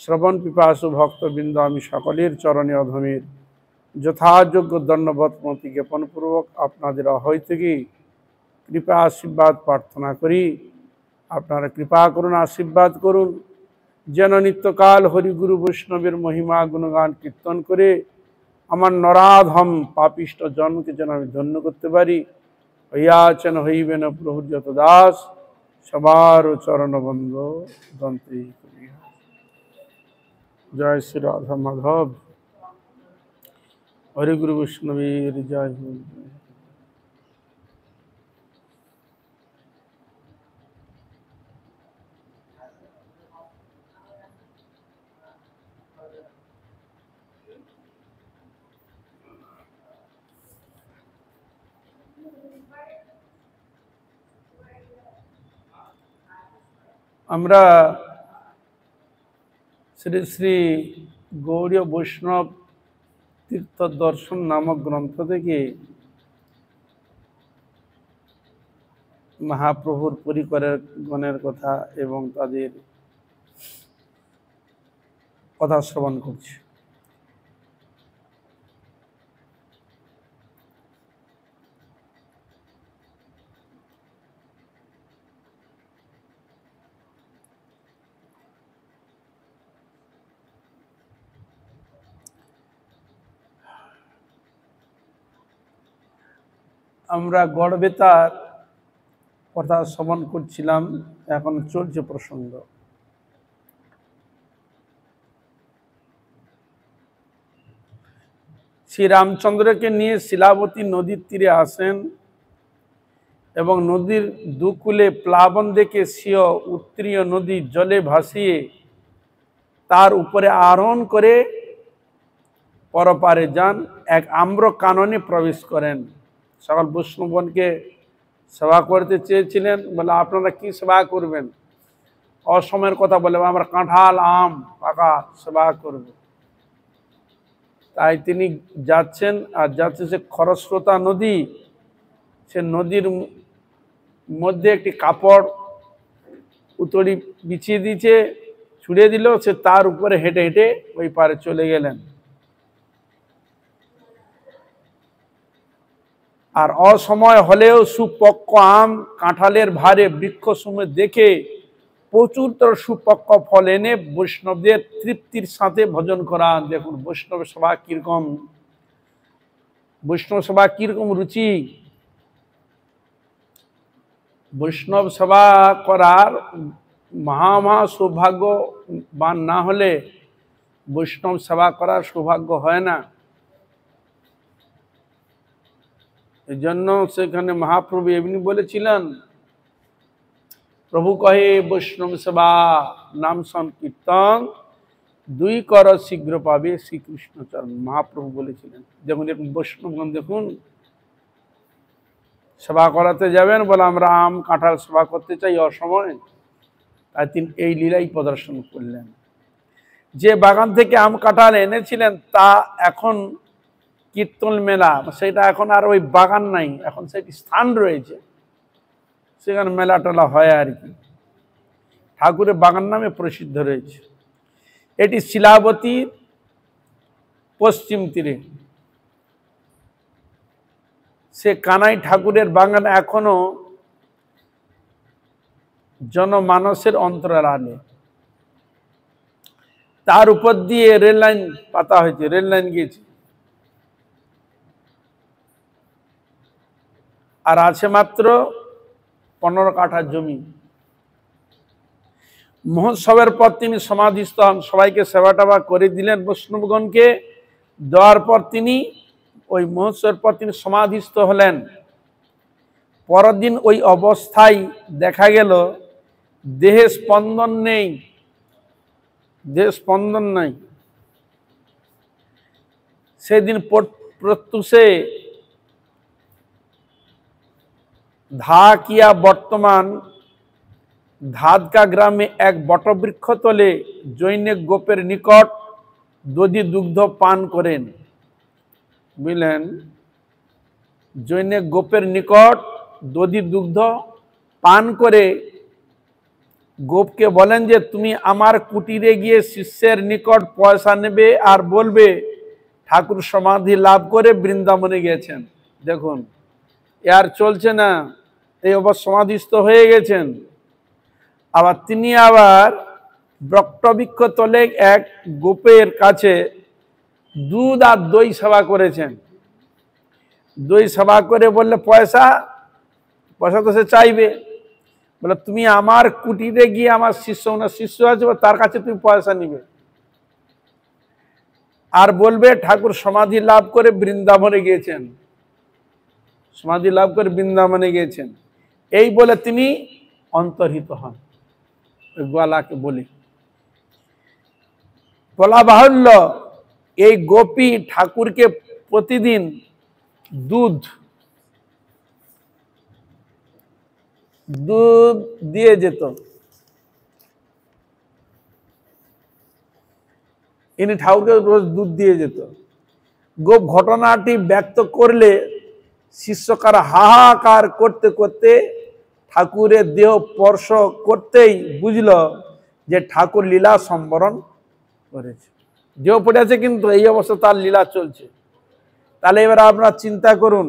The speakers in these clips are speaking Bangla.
শ্রবণ পিপাসু ভক্তবৃন্দ, আমি সকলের চরণে অধমের যথাযোগ্য দণ্ডবৎ মতি জ্ঞাপনপূর্বক আপনাদের অহৈ থেকে কৃপা আশীর্বাদ প্রার্থনা করি। আপনারা কৃপা করুন, আশীর্বাদ করুন, যেন নিত্যকাল হরিগুরু বৈষ্ণবের মহিমা গুণগান কীর্তন করে আমার নরাধম পাপিষ্ট জন্মকে যেন আমি ধন্য করতে পারি। হইয়াছেন হইবেন প্রভুর যত দাস, সবার চরণবন্ধ দন্তে। জয় শ্রী রাধা মাধব, হরিগুরু বৈষ্ণবের জয়। আমরা শ্রী শ্রী গৌড়ীয় বৈষ্ণব তীর্থ দর্শন নামক গ্রন্থ থেকে মহাপ্রভুর পরিকরের গণের কথা এবং তাদের কথা শ্রবণ করছি। আমরা গড়বেতার কথা শ্রবণ করছিলাম, এখন চলছে প্রসঙ্গ। শ্রীরামচন্দ্রকে নিয়ে শিলাবতী নদীর তীরে আসেন এবং নদীর দুকূলে প্লাবন দেখে স্বীয় উত্তরীয় নদী জলে ভাসিয়ে তার উপরে আরোহণ করে পরপারে যান, এক আম্র কাননে প্রবেশ করেন। সকল বৈষ্ণবগণকে সেবা করতে চেয়েছিলেন, বলে আপনারা কি সেবা করবেন? অসময়ের কথা বলে, আমরা কাঁঠাল আম পাকা সেবা করব। তাই তিনি যাচ্ছেন, আর যাচ্ছে সে খরস্রোতা নদী। সে নদীর মধ্যে একটি কাপড় উতড়ি বিছিয়ে দিয়েছে, ছুড়ে দিল, সে তার উপরে হেঁটে হেঁটে ওই পারে চলে গেলেন। আর অসময় হলেও সুপক্ক আম কাঁঠালের ভারে বৃক্ষসমূহ দেখে প্রচুরতর সুপক্ক ফল এনে বৈষ্ণবদের তৃপ্তির সাথে ভোজন করান। দেখুন বৈষ্ণব সেবা কিরকম, বৈষ্ণব সেবা কিরকম রুচি। বৈষ্ণব সেবা করার মহা সৌভাগ্যবান না হলে বৈষ্ণব সেবা করার সৌভাগ্য হয় না। এই জন্য সেখানে মহাপ্রভু এমনি বলেছিলেন, প্রভু কহে বৈষ্ণব সেবা নাম সংকীর্তন, দুই কর শীঘ্র পাবে শ্রীকৃষ্ণ চরণ। মহাপ্রভু বলেছিলেন। যেমন বৈষ্ণবগণ দেখুন সেবা করাতে যাবেন, বলে আমরা আম কাঁঠাল সেবা করতে চাই অসময়, তাই তিনি এই লীলাই প্রদর্শন করলেন। যে বাগান থেকে আম কাঁঠাল এনেছিলেন তা এখন কীর্তন মেলা, সেটা এখন আর ওই বাগান নাই, এখন সেটি স্থান রয়েছে, সেখানে মেলা টেলা হয় আর কি। ঠাকুরের বাগান নামে প্রসিদ্ধ রয়েছে। এটি শিলাবতীর পশ্চিম তীরে। সে কানাই ঠাকুরের বাগান এখনো জনমানসের অন্তরালে। তার উপর দিয়ে রেল লাইন পাতা হয়েছে, রেল লাইন গিয়েছে। আর আছে মাত্র 15 কাঠা জমি। মহোৎসবের পর তিনি সমাধিস্থ হন, সবাইকে সেবা টেবা করে দিলেন বৈষ্ণবগণকে। দেওয়ার পর তিনি ওই মহোৎসবের পর তিনি সমাধিস্থ হলেন। পরের দিন ওই অবস্থায় দেখা গেল দেহে স্পন্দন নেই, দেহে স্পন্দন নাই। সেদিন প্রত্যুষে ধাকিয়া বর্তমান ধাদকা গ্রামে এক বটবৃক্ষ তলে জৈনিক গোপের নিকট দধি দুগ্ধ পান করেন। বুঝলেন, জৈনিক গোপের নিকট দধি দুগ্ধ পান করে গোপকে বলেন যে তুমি আমার কুটিরে গিয়ে শিষ্যের নিকট পয়সা নেবে আর বলবে ঠাকুর সমাধি লাভ করে বৃন্দাবনে গেছেন। দেখুন আর চলছে না, এই অবশ্য সমাধিস্থ হয়ে গেছেন। আবার তিনি আবার বটবৃক্ষ তলে এক গোপের কাছে দুধ আর দই সেবা করেছেন। দই সেবা করে বললে পয়সা তো সে চাইবে, বলে তুমি আমার কুটিরে গিয়ে আমার শিষ্য, ওনার শিষ্য আছে, তার কাছে তুমি পয়সা নিবে আর বলবে ঠাকুর সমাধি লাভ করে বৃন্দাবনে গিয়েছেন, সমাধি লাভ করে বৃন্দাবনে গিয়েছেন। এই বলে তিনি অন্তর্হিত হন। গোয়ালাকে বলি, বলা বাহুল্য এই গোপী ঠাকুরকে প্রতিদিন দুধ দিয়ে যেত। ইনি ঠাকুরকে রোজ দুধ দিয়ে যেত। গোপ ঘটনাটি ব্যক্ত করলে শিষ্যকার হাহাকার করতে করতে ঠাকুরের দেহ স্পর্শ করতেই বুঝল যে ঠাকুর লীলা সম্বরণ করেছে। দেহ পড়ে আছে কিন্তু এই অবস্থা তার লীলা চলছে। তাহলে এবার আপনারা চিন্তা করুন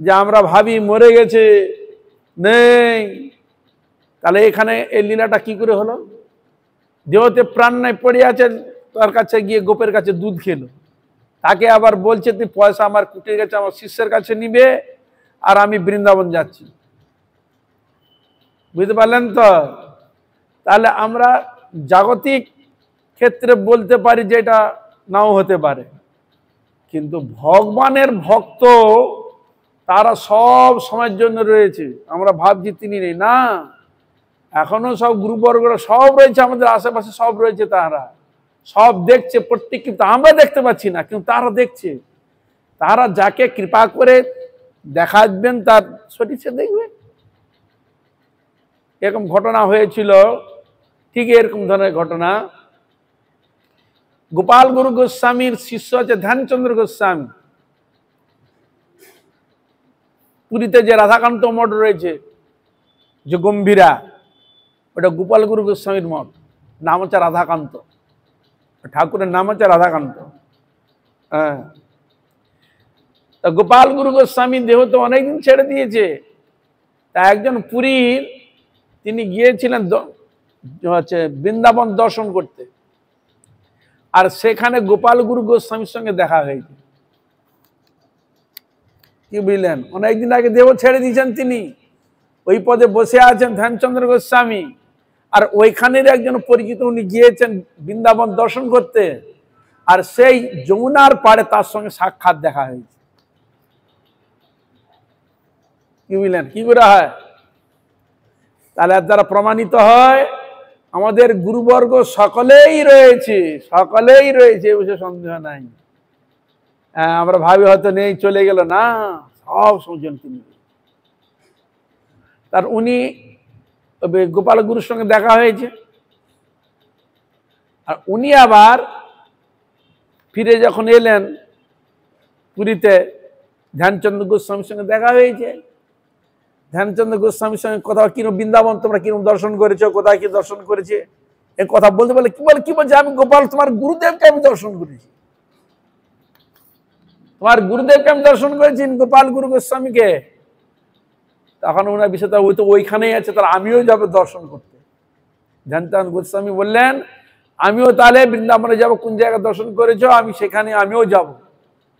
যে আমরা ভাবি মরে গেছে, নেই, তাহলে এখানে এই লীলাটা কি করে হলো? দেহতে প্রাণ নাই, পড়ে আছে, তার কাছে গিয়ে গোপের কাছে দুধ খেলো, তাকে আবার বলছে তুই পয়সা আমার কুটির কাছে আমার শিষ্যের কাছে নিবে আর আমি বৃন্দাবন যাচ্ছি। বুঝতে পারলেন তো? তাহলে আমরা জাগতিক ক্ষেত্রে বলতে পারি যে এটা নাও হতে পারে, কিন্তু ভগবানের ভক্ত তারা সব সময়ের জন্য রয়েছে। আমরা ভাবছি তিনি নেই, না, এখনো সব গুরুবর্গরা সব রয়েছে, আমাদের আশেপাশে সব রয়েছে, তারা সব দেখছে প্রত্যেক, কিন্তু আমরা দেখতে পাচ্ছি না, কিন্তু তারা দেখছে। তারা যাকে কৃপা করে দেখাবেন তার সঠিক সে দেখবে। এরকম ঘটনা হয়েছিল, ঠিক এরকম ধরনের ঘটনা। গোপাল গুরু গোস্বামীর শিষ্য আছে ধ্যানচন্দ্র গোস্বামী। পুরীতে যে রাধাকান্ত মঠ রয়েছে, যে গম্ভীরা, ওটা গোপাল গুরু গোস্বামীর মঠ, নাম হচ্ছে রাধাকান্ত, ঠাকুরের নাম হচ্ছে রাধাকান্ত। হ্যাঁ, গোপাল গুরু গোস্বামী দেহ তো অনেকদিন ছেড়ে দিয়েছে। তা একজন পুরীর তিনি গিয়েছিলেন হচ্ছে বৃন্দাবন দর্শন করতে, আর সেখানে গোপাল গুরু গোস্বামীর সঙ্গে দেখা হয়েছে। কি বুঝলেন? অনেকদিন আগে দেহ ছেড়ে দিয়েছেন তিনি, ওই পদে বসে আছেন ধ্যানচন্দ্র গোস্বামী, আর ওইখানের একজন পরিচিত উনি গিয়েছেন বৃন্দাবন দর্শন করতে, আর সেই যমুনার পাড়ে তার সঙ্গে সাক্ষাৎ দেখা হয়েছে। কি বুঝলেন? কি করে হয়? তাহলে এর দ্বারা প্রমাণিত হয় আমাদের গুরুবর্গ সকলেই রয়েছে, সকলেই রয়েছে, এ বিষয়ে সন্দেহ নাই। আমরা ভাবি হয়তো নেই, চলে গেল, না, সব সমজন তিনি। তার উনি গোপাল গুরুর সঙ্গে দেখা হয়েছে, আর উনি আবার ফিরে যখন এলেন পুরীতে, ধ্যানচন্দ্র গোস্বামীর সঙ্গে দেখা হয়েছে। ধ্যানচন্দ্র গোস্বামীর সঙ্গে কথা, কিরকম বৃন্দাবন তোমরা কিরকম দর্শন করেছো, কোথায় কি দর্শন করেছে, এ কথা বলতে বলে কি বলছে, আমি গোপাল তোমার গুরুদেবকে আমি দর্শন করেছি, তোমার গুরুদেবকে আমি দর্শন করেছি, গোপাল গুরু গোস্বামীকে। তখন ওনার বিষয়টা ওই তো ওইখানেই আছে, তাহলে আমিও যাবো দর্শন করতে। ধ্যানচন্দ্র গোস্বামী বললেন আমিও তাহলে বৃন্দাবনে যাব, কোন জায়গায় দর্শন করেছো, আমি সেখানে আমিও যাব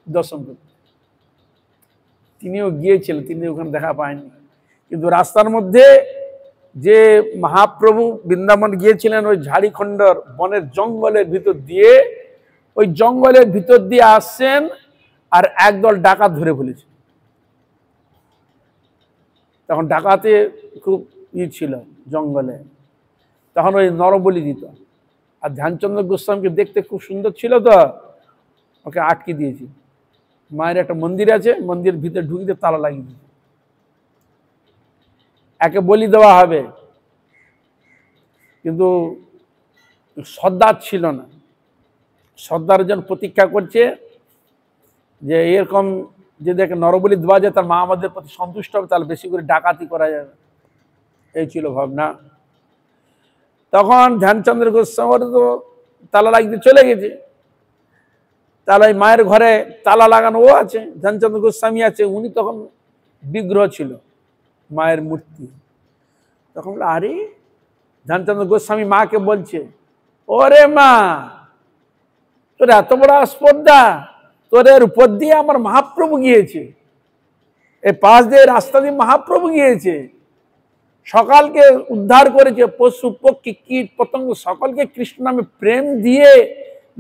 দর্শন করতে। তিনিও গিয়েছিলেন, তিনি ওখানে দেখা পায়নি, কিন্তু রাস্তার মধ্যে যে মহাপ্রভু বৃন্দাবন গিয়েছিলেন ওই ঝাড়িখণ্ডর বনের জঙ্গলের ভিতর দিয়ে, ওই জঙ্গলের ভিতর দিয়ে আসছেন, আর একদল ডাকাত ধরে ফেলেছে। তখন ডাকাতে খুব ছিল জঙ্গলে, তখন ওই নরবলি দিত। আর ধ্যানচন্দ্র গোস্বামীকে দেখতে খুব সুন্দর ছিল, তো ওকে আটকে দিয়েছি। মায়ের একটা মন্দির আছে, মন্দিরের ভিতরে ঢুকিতে তালা লাগিয়ে দিয়েছে। একে বলি দেওয়া হবে, কিন্তু সর্দার ছিল না। সর্দারের জন্য প্রতীক্ষা করছে যে এরকম যদি একে নরবলি দেওয়া যায়, তার মা আমাদের প্রতি সন্তুষ্ট হবে, তাহলে বেশি করে ডাকাতি করা যাবে। এই ছিল ভাবনা। তখন ধ্যানচন্দ্র গোস্বামী তো তালা লাগতে চলে গেছে, তাহলে মায়ের ঘরে তালা লাগানো ও আছে, ধ্যানচন্দ্র গোস্বামী আছে, উনি তখন বিগ্রহ ছিল মায়ের মূর্তি। তখন আরে ধ্যানচন্দ্র গোস্বামী মাকে বলছে, ওরে মা, তোর এত বড় স্পর্ধা, তোর উপর দিয়ে আমার মহাপ্রভু গিয়েছে, এই পাশ দিয়ে রাস্তা দিয়ে মহাপ্রভু গিয়েছে, সকালকে উদ্ধার করেছে, পশু পক্ষী কীট পতঙ্গ সকলকে কৃষ্ণ নামে প্রেম দিয়ে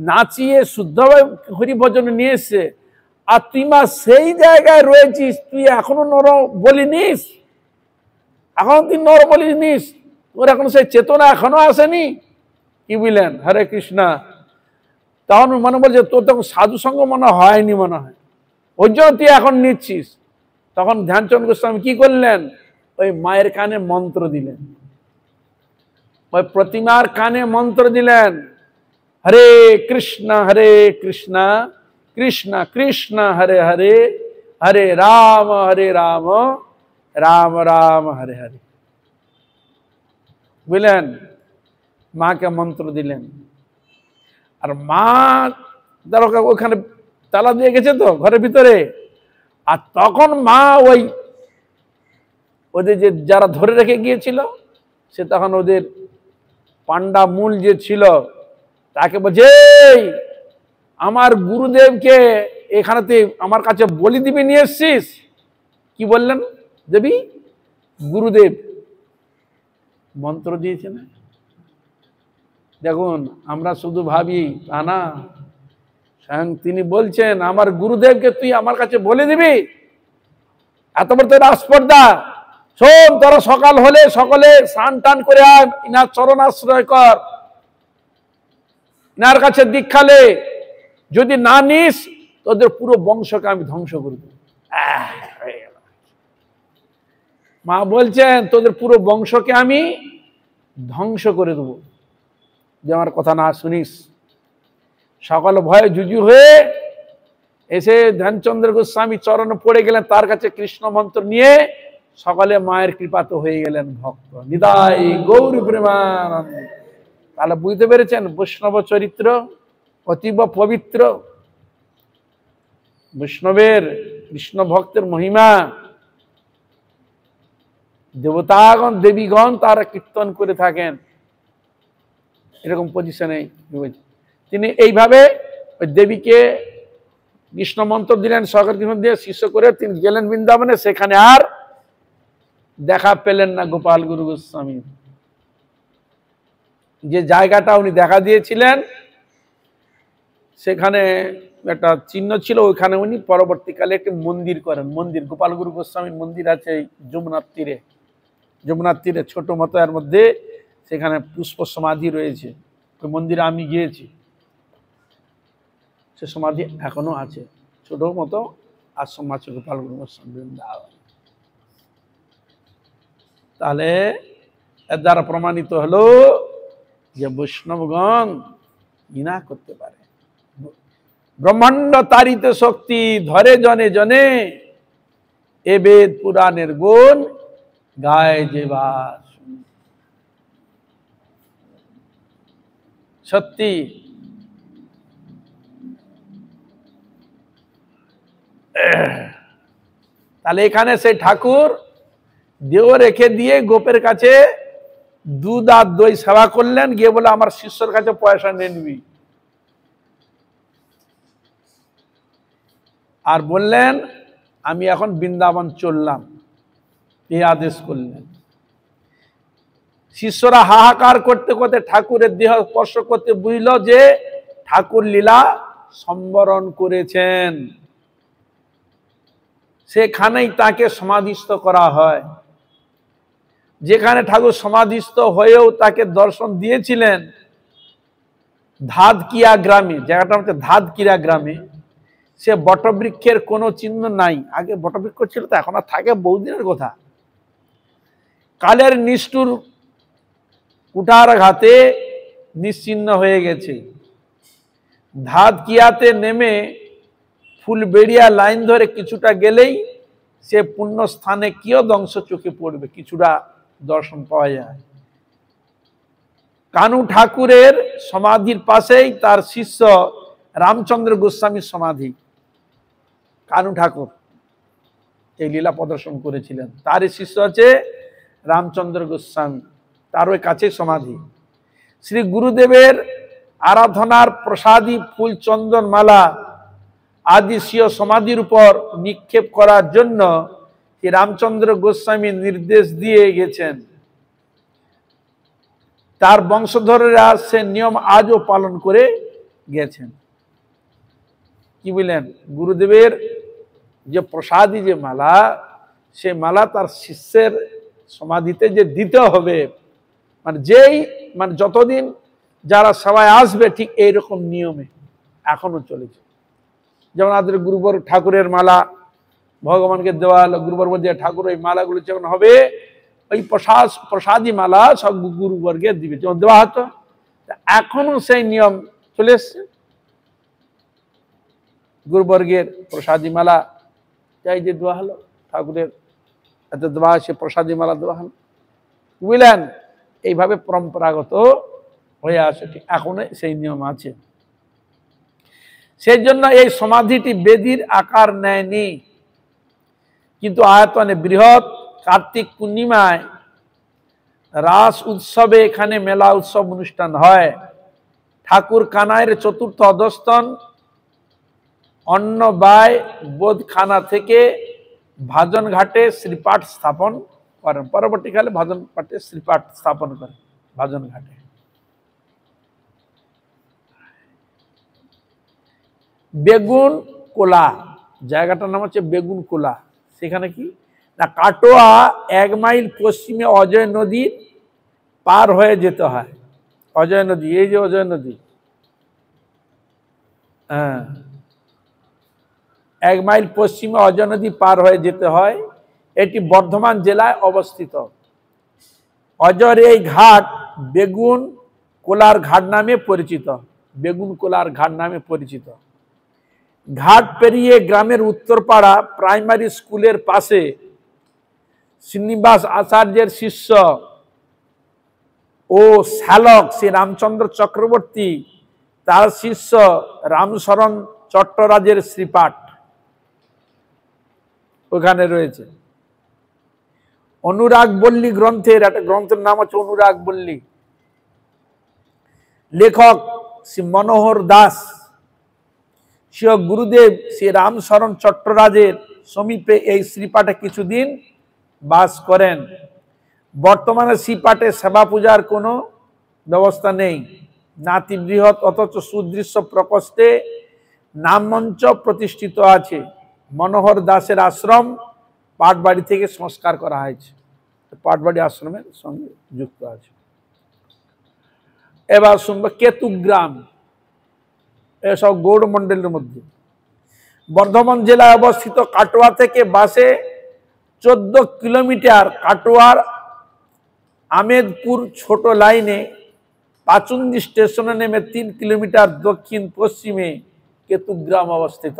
নাচিয়ে শুদ্ধভাবে হরিভজন নিয়ে এসছে, আর তুই মা সেই জায়গায় রয়েছিস, তুই এখনো নর বলিনিস, এখনো তুই নর বলিনিস, তোর এখন সেই চেতনা এখনো আসেনি। কি বললেন? হরে কৃষ্ণ। তখন মনে বলছে, তোর তখন সাধু সঙ্গ মনে হয়নি, মনে হয় ওই জন্য তুই এখন নিচ্ছিস। তখন ধ্যানচন্দ্র গোস্বামী কি করলেন? ওই মায়ের কানে মন্ত্র দিলেন, ওই প্রতিমার কানে মন্ত্র দিলেন, হরে কৃষ্ণ কৃষ্ণ কৃষ্ণ হরে হরে, হরে রাম রাম রাম হরে হরে। বুঝলেন? মাকে মন্ত্র দিলেন। আর মা ধরো ওখানে তালা দিয়ে গেছে তো ঘরের ভিতরে, আর তখন মা ওদের যে যারা ধরে রেখে গিয়েছিল, সে তখন ওদের পান্ডা মূল যে ছিল তাকে বলছে, আমার গুরুদেবকে এখানেতে আমার কাছে বলি দিবি নিয়ে এসছিস? কি বললেন দেবী? গুরুদেব মন্ত্র দিয়েছে না। দেখুন, আমরা শুধু ভাবি তা না, স্বয়ং তিনি বলছেন আমার গুরুদেবকে তুই আমার কাছে বলে দিবি? এত বড় তোর স্পর্ধা। শোন, তোরা সকাল হলে সকলে স্নান টান করে আয়, ইনার চরণ আশ্রয় কর, ইনার কাছে দীক্ষা লে, যদি না নিস তোদের পুরো বংশকে আমি ধ্বংস করব। মা বলছেন তোদের পুরো বংশকে আমি ধ্বংস করে দেব যে আমার কথা না শুনিস। সকল ভয়ে জুজু হয়ে এসে ধ্যানচন্দ্র গোস্বামী চরণে পড়ে গেলেন, তার কাছে কৃষ্ণ মন্ত্র নিয়ে সকলে মায়ের কৃপাত হয়ে গেলেন ভক্ত। নিতাই গৌর প্রেমানন্দ। তাহলে বুঝতে পেরেছেন বৈষ্ণব চরিত্র অতীব পবিত্র। বৈষ্ণবের কৃষ্ণ ভক্তের মহিমা, দেবতাগণ দেবীগণ তারা কীর্তন করে থাকেন এরকম পজিশনে। তিনি এইভাবে ওই দেবীকে কৃষ্ণ মন্ত্র দিলেন, সকল কৃষ্ণ দিয়ে শিষ্য করে তিনি গেলেন বৃন্দাবনে। সেখানে আর দেখা পেলেন না গোপাল গুরু গোস্বামী। যে জায়গাটা উনি দেখা দিয়েছিলেন সেখানে একটা চিহ্ন ছিল, ওইখানে উনি পরবর্তীকালে একটি মন্দির করেন। মন্দির গোপাল গুরু গোস্বামীর মন্দির আছে যমুনার তীরে, যমুনার তীরে ছোট মতো এর মধ্যে, সেখানে পুষ্প সমাধি রয়েছে। ওই মন্দিরে আমি গিয়েছি, সে সমাধি এখনো আছে, ছোট মতো আশ্রম আছে গোপাল গুরু গোস্বামী বৃন্দাবন। তাহলে এর দ্বারা প্রমাণিত হলো যে বৈষ্ণবগণ ঘৃণা করতে পারে। ব্রহ্মাণ্ড তারিতে শক্তি ধরে জনে জনে, এ বেদ পুরাণের গুণ গায় যে বাস। সত্যি তাহলে এখানে সেই ঠাকুর দেহ রেখে দিয়ে গোপের কাছে দুধ আর দই সেবা করলেন, গিয়ে বলে আমার শিষ্যর কাছে পয়সা নিয়ে নিবি, আর বললেন আমি এখন বৃন্দাবন চললাম, এই আদেশ করলেন। শিষ্যরা হাহাকার করতে করতে ঠাকুরের দেহ স্পর্শ করতে বুঝল যে ঠাকুর লীলা সম্বরণ করেছেন। সেখানেই তাকে সমাধিস্থ করা হয়। যেখানে ঠাকুর সমাধিস্থ হয়েও তাকে দর্শন দিয়েছিলেন ধাদকিয়া গ্রামে, জায়গাটা হচ্ছে ধাদকিয়া গ্রামে, সে বটবৃক্ষের কোনো চিহ্ন নাই। আগে বটবৃক্ষ ছিল তো, এখন আর থাকে, বহুদিনের কথা। কালের নিষ্ঠুর কুঠারঘাতে নিশ্চিহ্ন হয়ে গেছে। ধাদকিয়াতে নেমে ফুলবেড়িয়া লাইন ধরে কিছুটা গেলেই সে পুণ্য স্থানে কিয় ধ্বংস চোখে পড়বে, কিছুটা দর্শন পাওয়া যায়। কানু ঠাকুরের সমাধির পাশেই তার শিষ্য রামচন্দ্র গোস্বামীর সমাধি। কানু ঠাকুর এই লীলা প্রদর্শন করেছিলেন, তারই শিষ্য আছে রামচন্দ্র গোস্বামী, তার ওই কাছে সমাধি। শ্রী গুরুদেবের আরাধনার প্রসাদী ফুল, চন্দন, মালা আদি স্বীয় সমাধির উপর নিক্ষেপ করার জন্য শ্রী রামচন্দ্র গোস্বামী নির্দেশ দিয়ে গেছেন। তার বংশধরেরা সে নিয়ম আজও পালন করে গেছেন। কি বললেন? গুরুদেবের যে প্রসাদী যে মালা, সে মালা তার শিষ্যের সমাধিতে যে দিতে হবে, মানে যতদিন যারা সবাই আসবে, ঠিক এইরকম নিয়মে এখনো চলেছে। যেমন আমাদের গুরুবর ঠাকুরের মালা ভগবানকে দেওয়া হলো, গুরুবর দিয়ে ঠাকুর ওই মালাগুলো যখন হবে, ওই প্রসাদী মালা সব গুরুবর্গে দিবে, যেমন দেওয়া হতো, এখনো সেই নিয়ম চলে এসছে। গুরুবর্গের প্রসাদী মালা যাই যে দেওয়া হলো, ঠাকুরের এত দেওয়া, সে প্রসাদী মালা দেওয়া হলো, বুঝলেন? এইভাবে পরম্পরাগত হয়ে আসে, এখনো সেই নিয়ম আছে। সেই জন্য এই সমাধিটি বেদির আকার নেয়নি, কিন্তু আয়তনে বৃহৎ। কার্তিক পূর্ণিমায় রাস উৎসবে এখানে মেলা উৎসব অনুষ্ঠান হয়। ঠাকুর কানাইয়ের চতুর্থ অধস্তন অন্নবায় বোধখানা থেকে ভাজন ঘাটে শ্রীপাঠ স্থাপন করেন। পরবর্তীকালে ভাজন পাঠে শ্রীপাঠ স্থাপন করেন ভাজন ঘাটে। বেগুন কোলা, জায়গাটার নাম হচ্ছে বেগুন কোলা। সেখানে কি না, কাটোয়া 1 মাইল পশ্চিমে অজয় নদী পার হয়ে যেতে হয়। অজয় নদী, এই যে অজয় নদী, হ্যাঁ, 1 মাইল পশ্চিমে অজয় নদী পার হয়ে যেতে হয়। এটি বর্ধমান জেলায় অবস্থিত। অজয়ের এই ঘাট বেগুন কোলার ঘাট নামে পরিচিত। বেগুন কোলার ঘাট নামে পরিচিত। ঘাট পেরিয়ে গ্রামের উত্তরপাড়া প্রাইমারি স্কুলের পাশে শ্রীনিবাস আচার্যের শিষ্য ও শ্যালক শ্রী রামচন্দ্র চক্রবর্তী, তার শিষ্য রামশরণ চট্টরাজের শ্রীপাঠ ওখানে রয়েছে। অনুরাগ বল্লী গ্রন্থের একটা গ্রন্থের নাম হচ্ছে অনুরাগ বল্লী। লেখক শ্রী মনোহর দাস। শ্রী গুরুদেব শ্রী রামশরণ চট্টরাজের সমীপে এই শ্রীপাঠে কিছুদিন বাস করেন। বর্তমানে শ্রীপাঠে সেবা পূজার কোনো ব্যবস্থা নেই। নাতি বৃহৎ অথচ সুদৃশ্য প্রকোষ্ঠে নামমঞ্চ প্রতিষ্ঠিত আছে। মনোহর দাসের আশ্রম পাটবাড়ি থেকে সংস্কার করা হয়েছে, পাটবাড়ি আশ্রমের সঙ্গে যুক্ত আছে। এবার শুনবো কেতুগ্রাম, এসব গৌড়মন্ডলের মধ্যে। বর্ধমান জেলায় অবস্থিত। কাটোয়া থেকে বাসে 14 কিলোমিটার, কাটোয়ার আমেদপুর ছোট লাইনে পাচুন্দি স্টেশনে নেমে 3 কিলোমিটার দক্ষিণ পশ্চিমে কেতুগ্রাম অবস্থিত।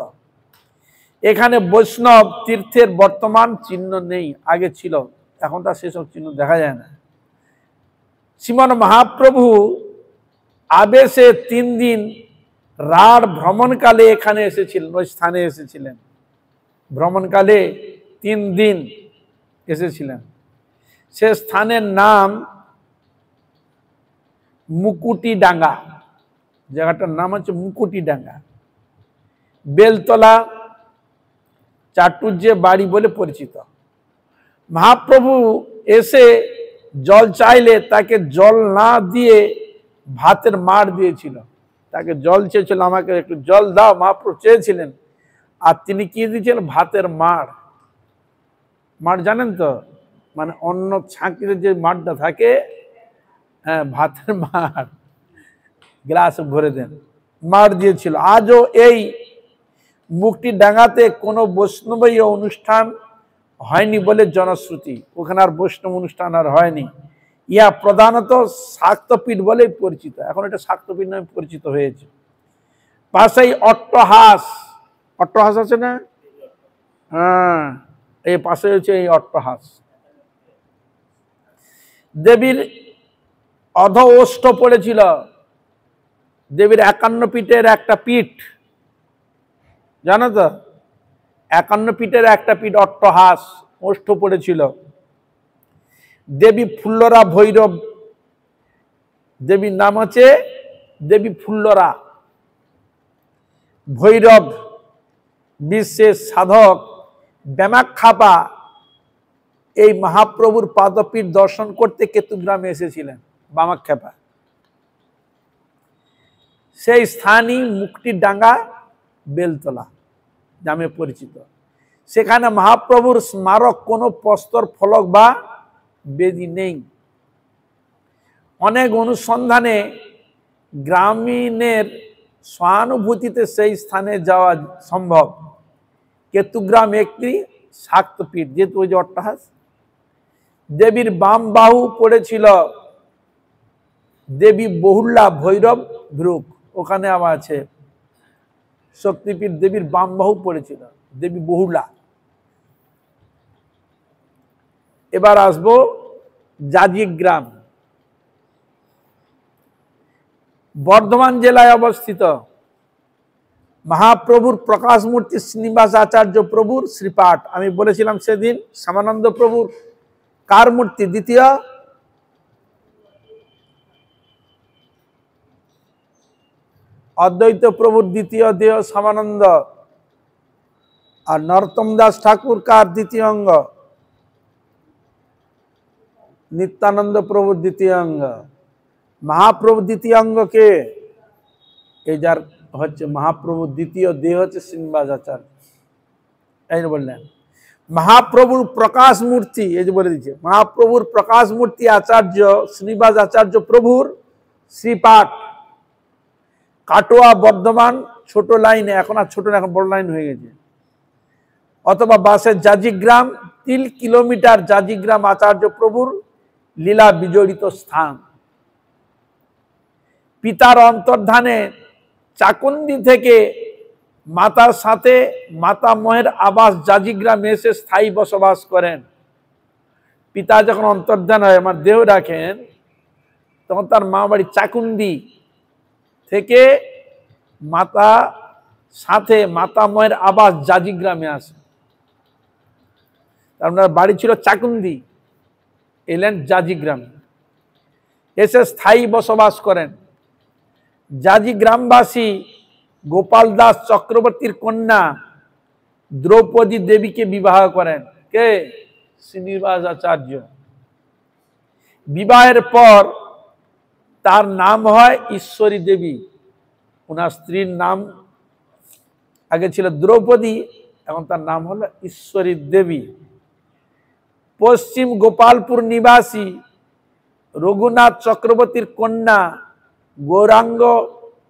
এখানে বৈষ্ণব তীর্থের বর্তমান চিহ্ন নেই, আগে ছিল, এখন তার সেসব চিহ্ন দেখা যায় না। শ্রীমন মহাপ্রভু আবেশে 3 দিন রাঢ় ভ্রমণকালে এখানে এসেছিলেন, ওই স্থানে এসেছিলেন। ভ্রমণকালে 3 দিন এসেছিলেন। সে স্থানের নাম মুকুটিডাঙ্গা, জায়গাটার নাম হচ্ছে মুকুটিডাঙ্গা। বেলতলা চাটুর্যে বাড়ি বলে পরিচিত। মহাপ্রভু এসে জল চাইলে তাকে জল না দিয়ে ভাতের মাড় দিয়েছিল। তাকে জল চেয়েছিল, আমাকে একটু জল দাও, মহাপ্রভু চেয়েছিলেন, আর তিনি কি দিয়েছিলেন? ভাতের মাড়। মাড় জানেন তো, মানে অন্য ছাঁকিতে যে মাড়টা থাকে, হ্যাঁ, ভাতের মাড়, গ্লাস ভরে দেন, মাড় দিয়েছিল। আজও এই মুকুটিডাঙ্গাতে কোনো বৈষ্ণবীয় অনুষ্ঠান হয়নি বলে জনশ্রুতি। ওখানে আর বৈষ্ণব অনুষ্ঠান আর হয়নি। ইয়া প্রধানত শাক্তপীঠ বলে পরিচিত। এখন এটা শাক্তপীঠ নামে পরিচিত হয়েছে। পাশেই অট্টহাস, অট্টহাস আছে না? হ্যাঁ, এই পাশে হচ্ছে এই অট্টহাস। দেবীর অধ ওষ্ঠ পড়েছিল, দেবীর 51 পীঠের একটা পীঠ, জানো তো? 51 পীঠের একটা পীঠ অট্টহাস ওষ্ঠ পড়েছিল। দেবী ফুল্লরা ভৈরব, দেবীর নাম আছে দেবী ফুল্লরা ভৈরব, বিশ্বের সাধক ব্যামাখ্যাপা এই মহাপ্রভুর পাদপীঠ দর্শন করতে কেতুগ্রামে এসেছিলেন। বামাখ্যাপা সেই স্থানই মুক্তির ডাঙ্গা বেলতলা নামে পরিচিত। সেখানে মহাপ্রভুর স্মারক কোনো প্রস্তর ফলক বা বেদি নেই। অনেক অনুসন্ধানে গ্রামীণের সহানুভূতিতে সেই স্থানে যাওয়া সম্ভব। কেতুগ্রাম একটি শাক্তপীঠ, যেহেতু ওই যে অট্টহাস। দেবীর বাম বাহু পড়েছিল দেবী বহুল্লা ভৈরব ভ্রুক, ওখানে আবার আছে শক্তিপীঠ। দেবীর বাম বাহু পড়েছিল দেবী বহুল্লা। এবার আসবো জাজিগ্রাম, বর্ধমান জেলায় অবস্থিত। মহাপ্রভুর প্রকাশ মূর্তি শ্রীনিবাস আচার্য প্রভুর শ্রীপাঠ। আমি বলেছিলাম সেদিন শ্যামানন্দ প্রভুর কার মূর্তি? দ্বিতীয় অদ্বৈত প্রভুর দ্বিতীয় দেহ শ্যামানন্দ, আর নরোত্তম দাস ঠাকুর কার দ্বিতীয় অঙ্গ? নিত্যানন্দ প্রভুর দ্বিতীয় অঙ্গ। মহাপ্রভুর দ্বিতীয় অঙ্গ কে? এই যার হচ্ছে মহাপ্রভুর দ্বিতীয় দেহ হচ্ছে শ্রীনিবাস আচার্য। এই বললেন মহাপ্রভুর প্রকাশ মূর্তি, এই যে বলে দিচ্ছে মহাপ্রভুর প্রকাশ মূর্তি আচার্য শ্রীনিবাস আচার্য প্রভুর শ্রীপাঠ। কাটোয়া বর্ধমান ছোট লাইনে, এখন আর ছোট না, এখন বড় লাইন হয়ে গেছে। অথবা বাসের জাজিগ্রাম 3 কিলোমিটার জাজিগ্রাম আচার্য প্রভুর লীলা বিজড়িত স্থান। পিতার অন্তর্ধানে চাকুন্দি থেকে মাতার সাথে মাতামহের আবাস জাজিগ্রামে এসে স্থায়ী বসবাস করেন। পিতা যখন অন্তর্ধান হয়, আমার দেহ রাখেন, তখন তার মা বাড়ি চাকুন্দি থেকে মাতা সাথে মাতামহের আবাস জাজিগ্রামে আসে। আপনার বাড়ি ছিল চাকুন্দি, এলেন জাজিগ্রাম, এসে স্থায়ী বসবাস করেন। জাজিগ্রামবাসী গোপাল দাস চক্রবর্তীর কন্যা দ্রৌপদী দেবীকে বিবাহ করেন। কে? শ্রীনিবাস আচার্য। বিবাহের পর তার নাম হয় ঈশ্বরী দেবী। ওনার স্ত্রীর নাম আগে ছিল দ্রৌপদী, এখন তার নাম হলো ঈশ্বরী দেবী। পশ্চিম গোপালপুর নিবাসী রঘুনাথ চক্রবর্তীর কন্যা গৌরাঙ্গ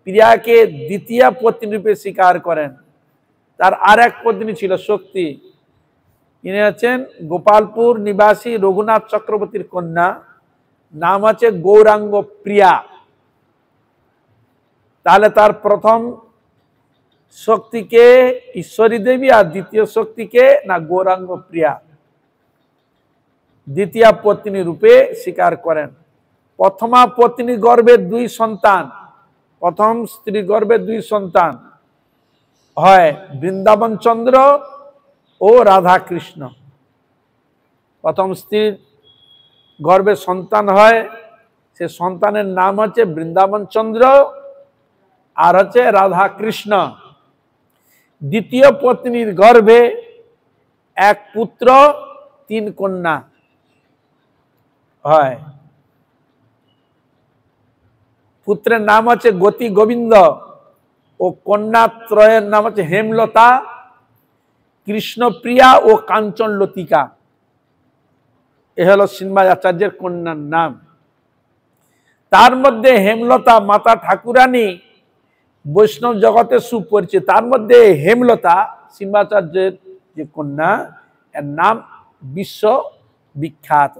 প্রিয়াকে দ্বিতীয় পত্নী রূপে স্বীকার করেন। তার আর এক পত্নী ছিল শক্তি। ইনি হচ্ছেন গোপালপুর নিবাসী রঘুনাথ চক্রবর্তীর কন্যা, নাম আছে গৌরাঙ্গ প্রিয়া। তাহলে তার প্রথম শক্তিকে ঈশ্বরী দেবী, আর দ্বিতীয় শক্তিকে না গৌরাঙ্গ প্রিয়া দ্বিতীয় পত্নী রূপে স্বীকার করেন। প্রথমা পত্নী গর্ভে 2 সন্তান, প্রথম স্ত্রী গর্ভে 2 সন্তান হয়, বৃন্দাবন চন্দ্র ও রাধা কৃষ্ণ। প্রথম স্ত্রীর গর্ভে সন্তান হয়, সে সন্তানের নাম হচ্ছে বৃন্দাবন চন্দ্র আর হচ্ছে রাধা কৃষ্ণ। দ্বিতীয় পত্নীর গর্ভে 1 পুত্র 3 কন্যা হয়। পুত্রের নাম হচ্ছে গতি গোবিন্দ ও কন্যা ত্রয়ের নাম হচ্ছে হেমলতা, কৃষ্ণপ্রিয়া ও কাঞ্চন লতিকা। এ হলো শ্রীনিবাস আচার্যের কন্যার নাম। তার মধ্যে হেমলতা মাতা ঠাকুরানী বৈষ্ণব জগতে সুপরিচিত। তার মধ্যে হেমলতা শ্রীনিবাসাচার্যের যে কন্যা, এর নাম বিশ্ব বিখ্যাত,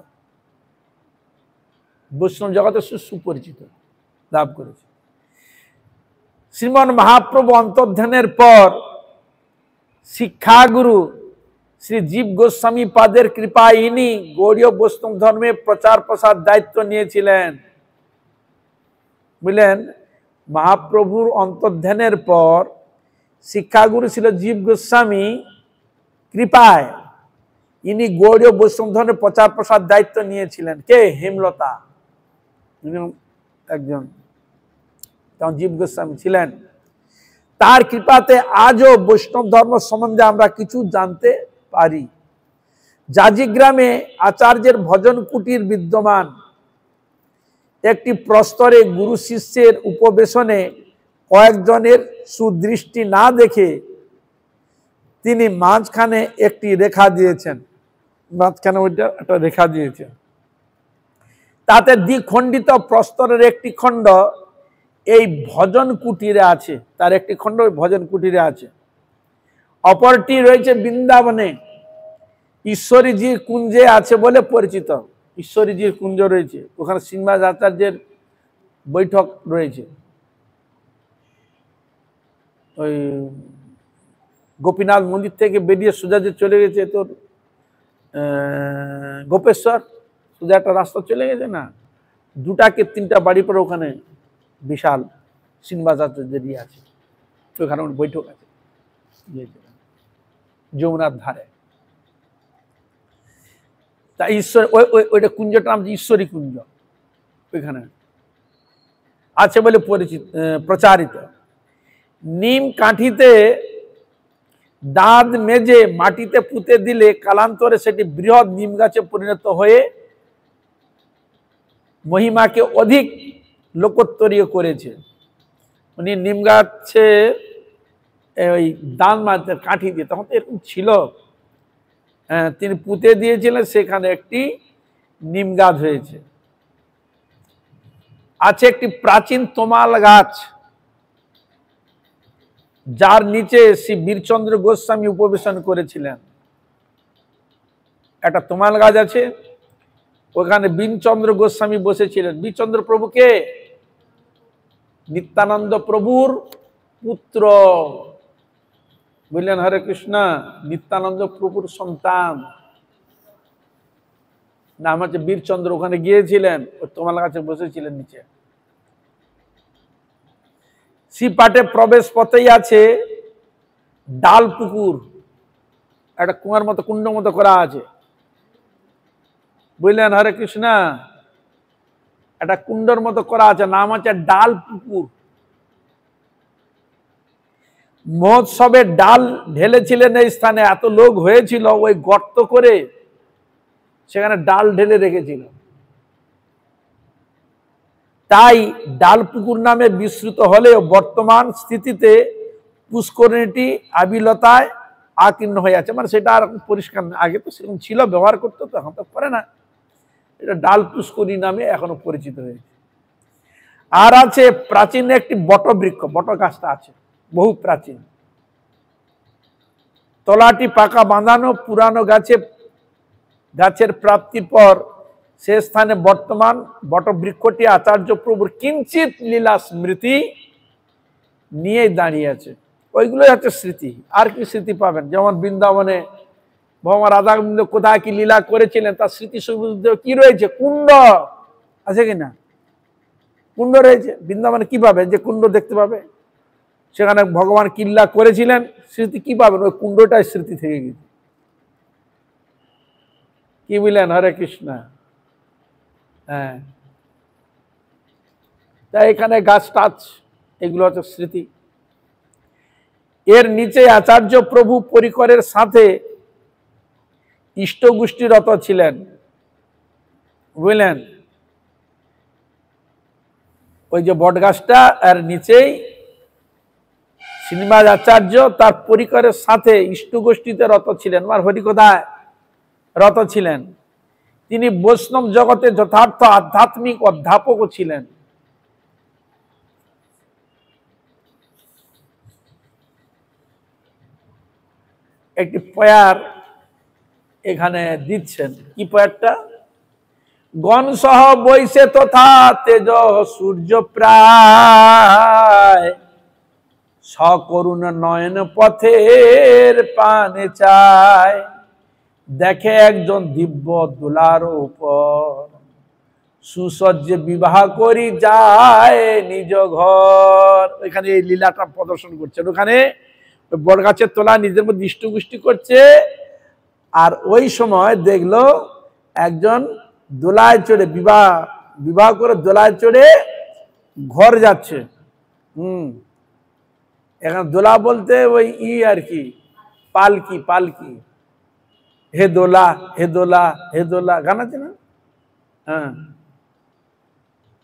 বৈষ্ণব জগতে সুপরিচিত লাভ করেছে। শ্রীমন মহাপ্রভু অন্তর্ধানের পর শিক্ষাগুরু শ্রী জীব গোস্বামী পাদের কৃপায় ইনি গৌড়ীয় বৈষ্ণব ধর্মে প্রচার প্রসার দায়িত্ব নিয়েছিলেন। বুঝলেন, মহাপ্রভুর অন্তর্ধানের পর শিক্ষাগুরু ছিল জীব গোস্বামী কৃপায় ইনি গৌড়ীয় বৈষ্ণব ধর্মের প্রচার প্রসার দায়িত্ব নিয়েছিলেন। কে? হেমলতা একজন, তখন জীব গোস্বামী ছিলেন। তার কৃপাতে আজও বৈষ্ণব ধর্ম সম্বন্ধে আমরা কিছু জানতে পারি। জাজি গ্রামে আচার্যের ভজন কুটির বিদ্যমান। একটি প্রস্তরে গুরু শিষ্যের উপবেশনে কয়েকজনের সুদৃষ্টি না দেখে তিনি মাঝখানে একটি রেখা দিয়েছেন, মাঝখানে ওইটা একটা রেখা দিয়েছেন। তাতে দ্বিখণ্ডিত প্রস্তরের একটি খণ্ড এই ভজন কুটিরে আছে, তার একটি খণ্ড ওই ভজন কুটিরে আছে, অপরটি রয়েছে বৃন্দাবনে ঈশ্বরীজির কুঞ্জে আছে বলে পরিচিত। ঈশ্বরীজির কুঞ্জ রয়েছে, ওখানে শ্রীনিবাস আচার্যের বৈঠক রয়েছে। ওই গোপীনাথ মন্দির থেকে বেরিয়ে সোজা যে চলে গেছে তোর গোপেশ্বর, সোজা একটা রাস্তা চলে গেছে না, 2টা কি 3টা বাড়ি পরে ওখানে বিশাল শ্রীনিবাস আচার্যের ইয়ে আছে, ওখানে বৈঠক আছে যমুনার ধারে। তা ঈশ্বর ওইটা কুঞ্জটার নাম ঈশ্বরী কুঞ্জ, ওইখানে আছে বলে পরিচিত প্রচারিত। নিম কাঠিতে দাঁত মেজে মাটিতে পুঁতে দিলে কালান্তরে সেটি বৃহৎ নিম গাছে পরিণত হয়ে মহিমাকে অধিক লোকোত্তরীয় করেছে। উনি নিম গাছে ওই দাঁত মারতে কাঠি দিয়ে, তখন তো এরকম ছিল, তিনি পুঁতে দিয়েছিলেন, সেখানে একটি নিম গাছ হয়েছে। আছে একটি প্রাচীন তোমাল গাছ, যার নিচে শ্রী বীরচন্দ্র গোস্বামী উপবেশন করেছিলেন। একটা তোমাল গাছ আছে, ওখানে বীরচন্দ্র গোস্বামী বসেছিলেন। বীরচন্দ্র প্রভুকে নিত্যানন্দ প্রভুর পুত্র, বুঝলেন, হরে কৃষ্ণ, নিত্যানন্দ প্রভুর সন্তান, নাম হচ্ছে বীরচন্দ্র। ওখানে গিয়েছিলেন, ওই তোমাল গাছে বসেছিলেন নিচে। শ্রীপাঠে প্রবেশ পথেই আছে ডাল পুকুর, একটা কুয়ার মতো কুণ্ড মতো করা আছে, বুঝলেন, হরে কৃষ্ণ, একটা কুণ্ডর মতো করা আছে, নাম হচ্ছে ডাল পুকুর। মহোৎসবে ডাল ঢেলেছিলেন এই স্থানে, এত লোক হয়েছিল, ওই গর্ত করে সেখানে ডাল ঢেলে রেখেছিল, তাই ডাল পুকুর নামে বিস্তৃত হলেও বর্তমান স্থিতিতে পুষ্করিণীটি আবিলতায় আকীর্ণ হয়ে আছে, মানে সেটা আর পরিষ্কার না। আগে তো সেরকম ছিল, ব্যবহার করতো, তো এখন তো করে না। এটা ডাল পুষ্করিণী নামে এখনো পরিচিত হয়েছে। আর আছে প্রাচীন একটি বটবৃক্ষ, বট গাছটা আছে বহু প্রাচীন, তলাটি পাকা বাঁধানো, পুরানো গাছের প্রাপ্তির পর সে স্থানে বর্তমান বটবৃক্ষটি আচার্য প্রভুর কিঞ্চিত লীলা স্মৃতি নিয়ে দাঁড়িয়ে আছে। ওইগুলো হচ্ছে স্মৃতি, আর কি স্মৃতি পাবেন? যেমন বৃন্দাবনে ভগবান রাধাগোবিন্দ কোথায় কি লীলা করেছিলেন তার স্মৃতি সুবিধ কি রয়েছে? কুণ্ড আছে কিনা? কুণ্ড রয়েছে বৃন্দাবনে, কি পাবে? যে কুণ্ড দেখতে পাবে, সেখানে ভগবান কি লীলা করেছিলেন স্মৃতি কি পাবেন? ওই কুণ্ডটাই স্মৃতি থেকে গেছে। কি বললেন? হরে কৃষ্ণ। হ্যাঁ, তাই এখানে গাছ টাছ এগুলো হচ্ছে স্মৃতি। এর নিচে আচার্য প্রভু পরিকরের সাথে ইষ্টগোষ্ঠীরত ছিলেন, বুঝলেন, ওই যে বট গাছটা, আর নিচেই শ্রীনিবাস আচার্য তার পরিকরের সাথে ইষ্টগোষ্ঠীতে রত ছিলেন, আর হরিকথায় রত ছিলেন। তিনি বৈষ্ণব জগতে যথার্থ আধ্যাত্মিক অধ্যাপকও ছিলেন। একটি পয়ার এখানে দিচ্ছেন, কি পয়ারটা? গণ সহ বৈশে তথা তেজ সূর্য প্রায়, সকরুণ নয়ন পথের পানে চায়, দেখে একজন দিব্য দুলার উপর, সুসজ্জে বিবাহ করি যায় নিজ ঘর। এখানে এই লীলাটা প্রদর্শন করছেন। ওখানে বট গাছের তলা নিজের মধ্যে দৃষ্টি করছে, আর ওই সময় দেখলো একজন দোলায় চড়ে বিবাহ করে দোলায় চড়ে ঘর যাচ্ছে। এখন দোলা বলতে ওই আর কি পালকি, পালকি, হে দোলা হে দোলা হে দোলা গান আছে না? হ্যাঁ,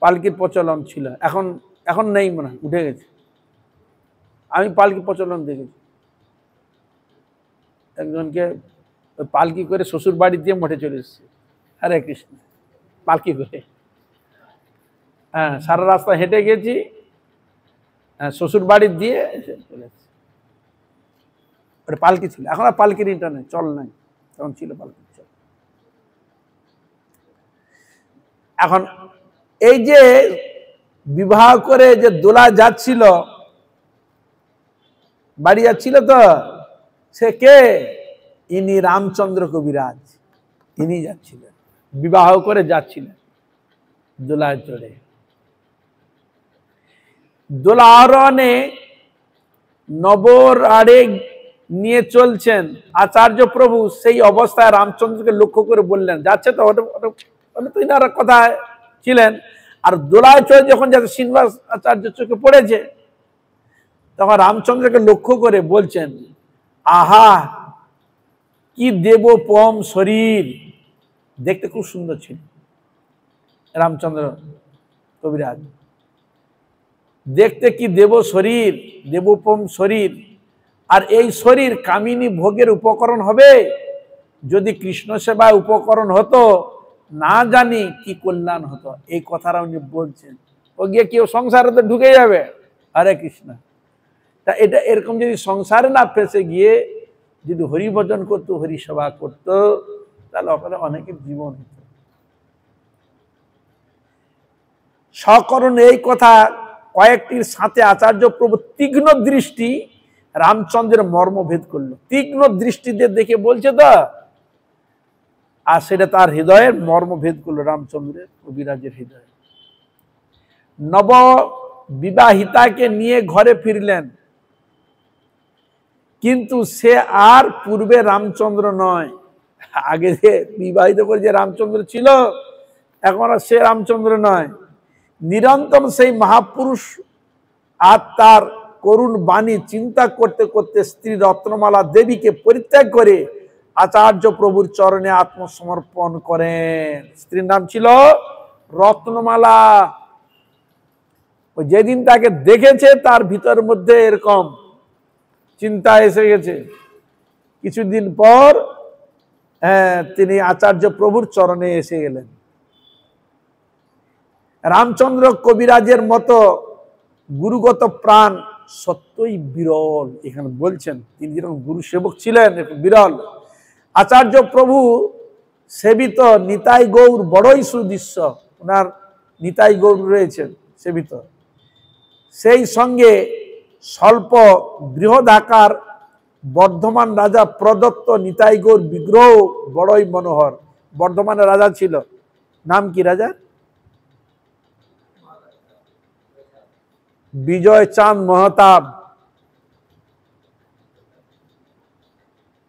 পালকির প্রচলন ছিল, এখন এখন নেই, মনে হয় উঠে গেছে। আমি পালকি প্রচলন দেখেছি, একজনকে পালকি করে শ্বশুর বাড়ি দিয়ে মঠে চলে এসেছে। হরে কৃষ্ণ, পালকি করে। হ্যাঁ, সারা রাস্তা হেঁটে গেছি, শ্বশুর বাড়ি দিয়ে এসে চলে এসেছে। ওটা পালকি ছিল, এখন আর পালকির ইন্টারনেট চল নাই, তখন ছিল পালকি চল। এখন এই যে বিবাহ করে যে দোলা যাচ্ছিল, বাড়ি যাচ্ছিল, তো সে কে? ইনি রামচন্দ্র কবিরাজ। ইনি যাচ্ছিলেন, বিবাহ করে যাচ্ছিলেন দোলায় চড়ে। দোলা আরোহণে নবর আড়ে নিয়ে চলছেন আচার্য প্রভু। সেই অবস্থায় রামচন্দ্রকে লক্ষ্য করে বললেন, যাচ্ছে তো, ওটা তো ইনার কথা ছিলেন। আর দোলায় চড়ে যখন যাচ্ছে, শ্রীনিবাস আচার্য চোখে পড়েছে, তখন রামচন্দ্রকে লক্ষ্য করে বলছেন, আহা কি দেবপম শরীর। দেখতে খুব সুন্দর ছিল রামচন্দ্র কবিরাজ, দেখতে কি দেব শরীর, দেবপম শরীর। আর এই শরীর কামিনী ভোগের উপকরণ হবে। যদি কৃষ্ণ সেবায় উপকরণ হতো, না জানি কি কল্যাণ হতো। এই কথাটা উনি বলছেন। ও গিয়ে কেউ সংসারে তো ঢুকে যাবে। হরে কৃষ্ণ। তা এটা এরকম যদি সংসারে না ফেসে গিয়ে যদি হরি ভজন করতো, হরি সেবা করতো, তাহলে ওখানে অনেকের জীবন হতো। সকরণ এই কথা কয়েকটির সাথে আচার্য প্রভু তীক্ষ্ণ দৃষ্টি রামচন্দ্রের মর্মভেদ করলো। তীক্ষ্ণ দৃষ্টিতে দেখে বলছে তো, আর সেটা তার হৃদয়ের মর্মভেদ করলো, রামচন্দ্রের কবিরাজের হৃদয়ে। নব বিবাহিতাকে নিয়ে ঘরে ফিরলেন, কিন্তু সে আর পূর্বে রামচন্দ্র নয়। আগে যে বিবাহিত করে যে রামচন্দ্র ছিল, এখন আর সে রামচন্দ্র নয়। নিরন্তর সেই মহাপুরুষ আর তার করুণ বাণী চিন্তা করতে করতে স্ত্রী রত্নমালা দেবীকে পরিত্যাগ করে আচার্য প্রভুর চরণে আত্মসমর্পণ করেন। স্ত্রীর নাম ছিল রত্নমালা। যেদিন তাকে দেখেছে, তার ভিতরের মধ্যে এরকম চিন্তা এসে গেছে। কিছুদিন পর তিনি আচার্য প্রভুর চরণে এসে গেলেন। রামচন্দ্র কবিরাজের মতো গুরুগত প্রাণ সত্যই বিরল। এখানে বলছেন তিনি যেরকম গুরু সেবক ছিলেন, বিরল। আচার্য প্রভু সেবিত নিতাই গৌর বড়ই সুদৃশ্য। ওনার নিতাই গৌর রয়েছেন সেবিত। সেই সঙ্গে স্বল্প বৃহদাকার বর্ধমান রাজা প্রদত্ত নিতাই গৌর বিগ্রহ বড়ই মনোহর। বর্ধমানের রাজা ছিল, নাম কি রাজা? বিজয় চাঁদ মহতাব।